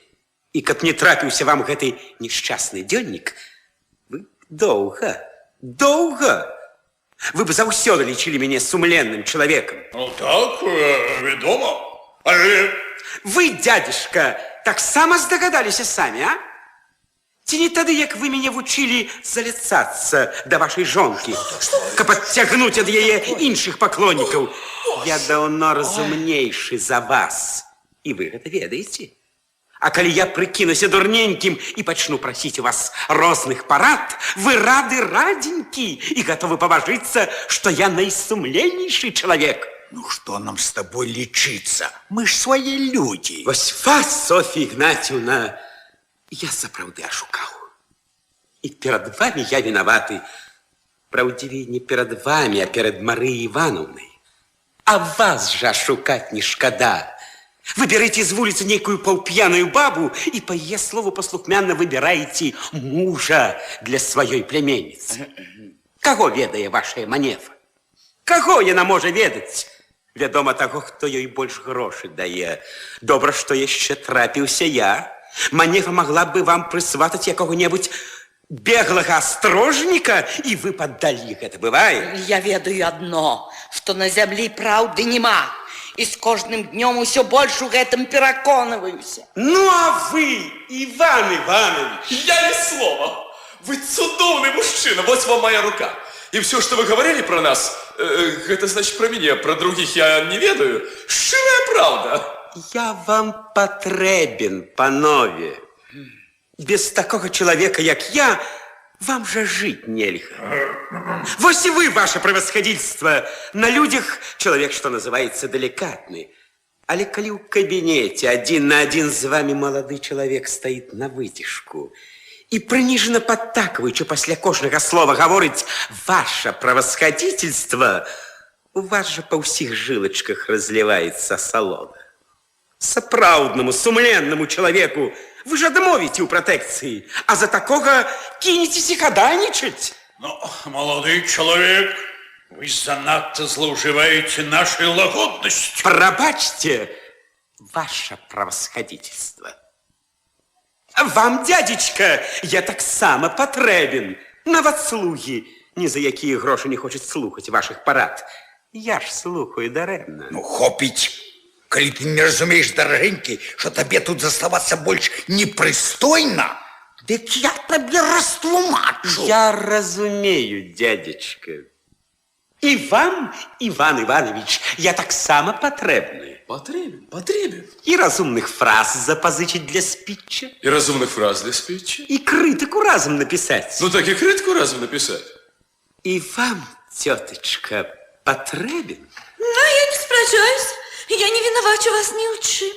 І каб не трапіўся вам гэты несчастны дзённік, вы доўга вы б заўсёды лічылі мяне сумленным чалавекам. Ну так, вядома. Але... Вы, дядюшка, таксама здагадаліся самі, а? Ці не тады, як вы мяне вучылі заліцацца да вашай жонкі, каб адцягнуць ад яе іншых паклоннікаў? Я даўно разумнейшы за вас, і вы гэта ведаеце. А калі я прыкінуся дурненькім і пачну прасіць у вас розных парад, вы рады радзенькі і гатовы пабажыцца, што я найсумленнейшы чалавек. Ну, что нам с тобой лечиться? Мы ж свои люди. Вось вас, Софья Игнатьевна, я сапраўды ашукаў. І перад вами я вінаваты. Праўдзівей, не перад вами, а перад Марыяй Ивановной. А вас же ашукаць не шкада. Вы берете з вуліцы нейкую паўп'яную бабу і па яе слову паслухмянна выбіраеце мужа для сваёй пляменніцы. Каго ведае вашая манефа? Каго яна можа ведаць? Вядома, таго, хто ёй больш грошы дае. Добра, што яшчэ трапіўся я. Манефа магла бы вам прысватаць якога-небудзь беглага астрожніка, і вы паддалі. Гэта бывае? Я ведаю адно, што на зямлі праўды нема. І з кожным днём усё больш у гэтым пераконваюся. Ну, а вы, Иван Иванович? Я ни слова. Вы цудовный мужчина, вот вам моя рука. И все, что вы говорили про нас, это значит про меня, про других я не ведаю. Ширая правда. Я вам патрэбен, панове. Без такого человека, як я, вам же жить нельга. Вось и вы, ваше превосходительство, на людях человек, что называется, деликатный. Але калі ў кабинете один на один с вами молодой человек стоит на вытяжку и прыніжана падтакваючы пасля кожнага слова гаворыць «Ваше превосходительство», у вас же па ўсіх жылачках разливается солода. Сапраўднаму, сумленнаму человеку вы же адмовіце ў пратэкцыі, а за такога кинетесь хадайнічаць. Ну, молодой человек, вы занадто злоуживаете нашей лагодностью. Пробачьте, ваше превосходительство. Вам, дядечка, я таксама патрэбен. Нават слугі, ні за якія грошы не хочуць слухаць вашых парад. Я ж слухаю дарэмна. Ну, хопіць. Калі ты не разумееш, дарагенькі, што табе тут заставацца больш непрыстойна, дык я табе растлумачу. Я разумею, дядечка. И вам, Иван Иванович, я таксама патрэбны. Потребен. И разумных фраз запозычить для спича. И разумных фраз для спича. И критику разом написать. Ну так и критику разом написать. И вам, теточка, потребен? Ну, я не спрачаюсь. Я не вінавачу вас ні ў чым.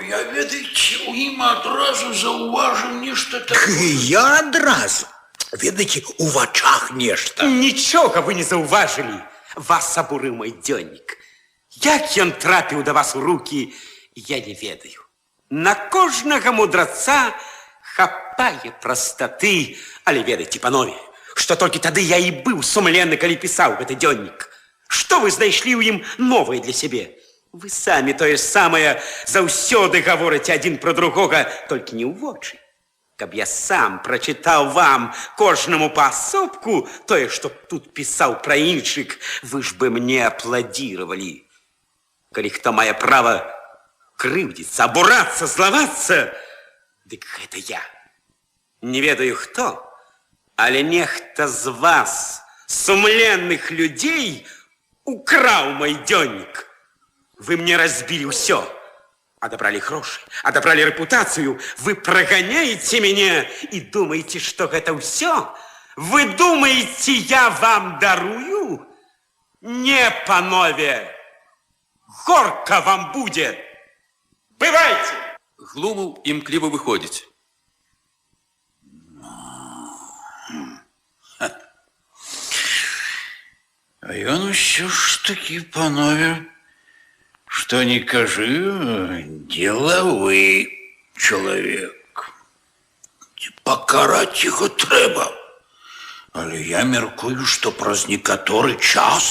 Я, ведаеце, у ім адразу заўважыў нешта такое. Я адразу. Ведаеце, у вачах нешта. Нічога вы не заўважылі. Вас абурыў мой дзённік. Як ён трапіў да вас у рукі, я не ведаю. На кожнага мудраца хапае прастаты, але ведаеце, панове, што толькі тады я і быў сумленны, калі пісаў гэты дзённік. Што вы знайшлі ў ім новае для сябе? Вы самі тое самае заўсёды гаворыце адзін пра другога, толькі не ў вочы. Каб я сам прачытаў вам кожнаму паасобку тое, што тут пісаў пра іншых, вы ж бы мне апладзіравалі. Калі хто мае права крыўдзіцца, абурацца, злавацца, дык гэта я. Не ведаю хто, але нехта з вас, сумленных людзей, украў мой дзённік. Вы мне разбили ўсё. Адабралі грошы, адабралі рэпутацыю. Вы праганяеце мяне і думаеце, што гэта ўсё? Вы думаеце, я вам дарую? Не, панове! Горка вам будзе! Бывайце! Глумаў імкліва выходзіць. А ён усё ж таки, панове, что не кажи, деловый человек. пакараць яго трэба. Але я мяркую, што праз некаторы час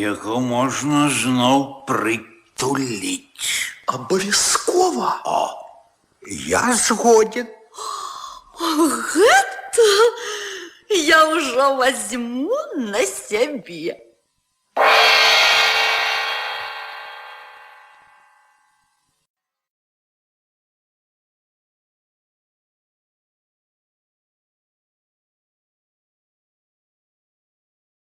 яго можна зноў прытуліць. Абавязкова. Я згоден. Гэта я ўжо возьму на сябе.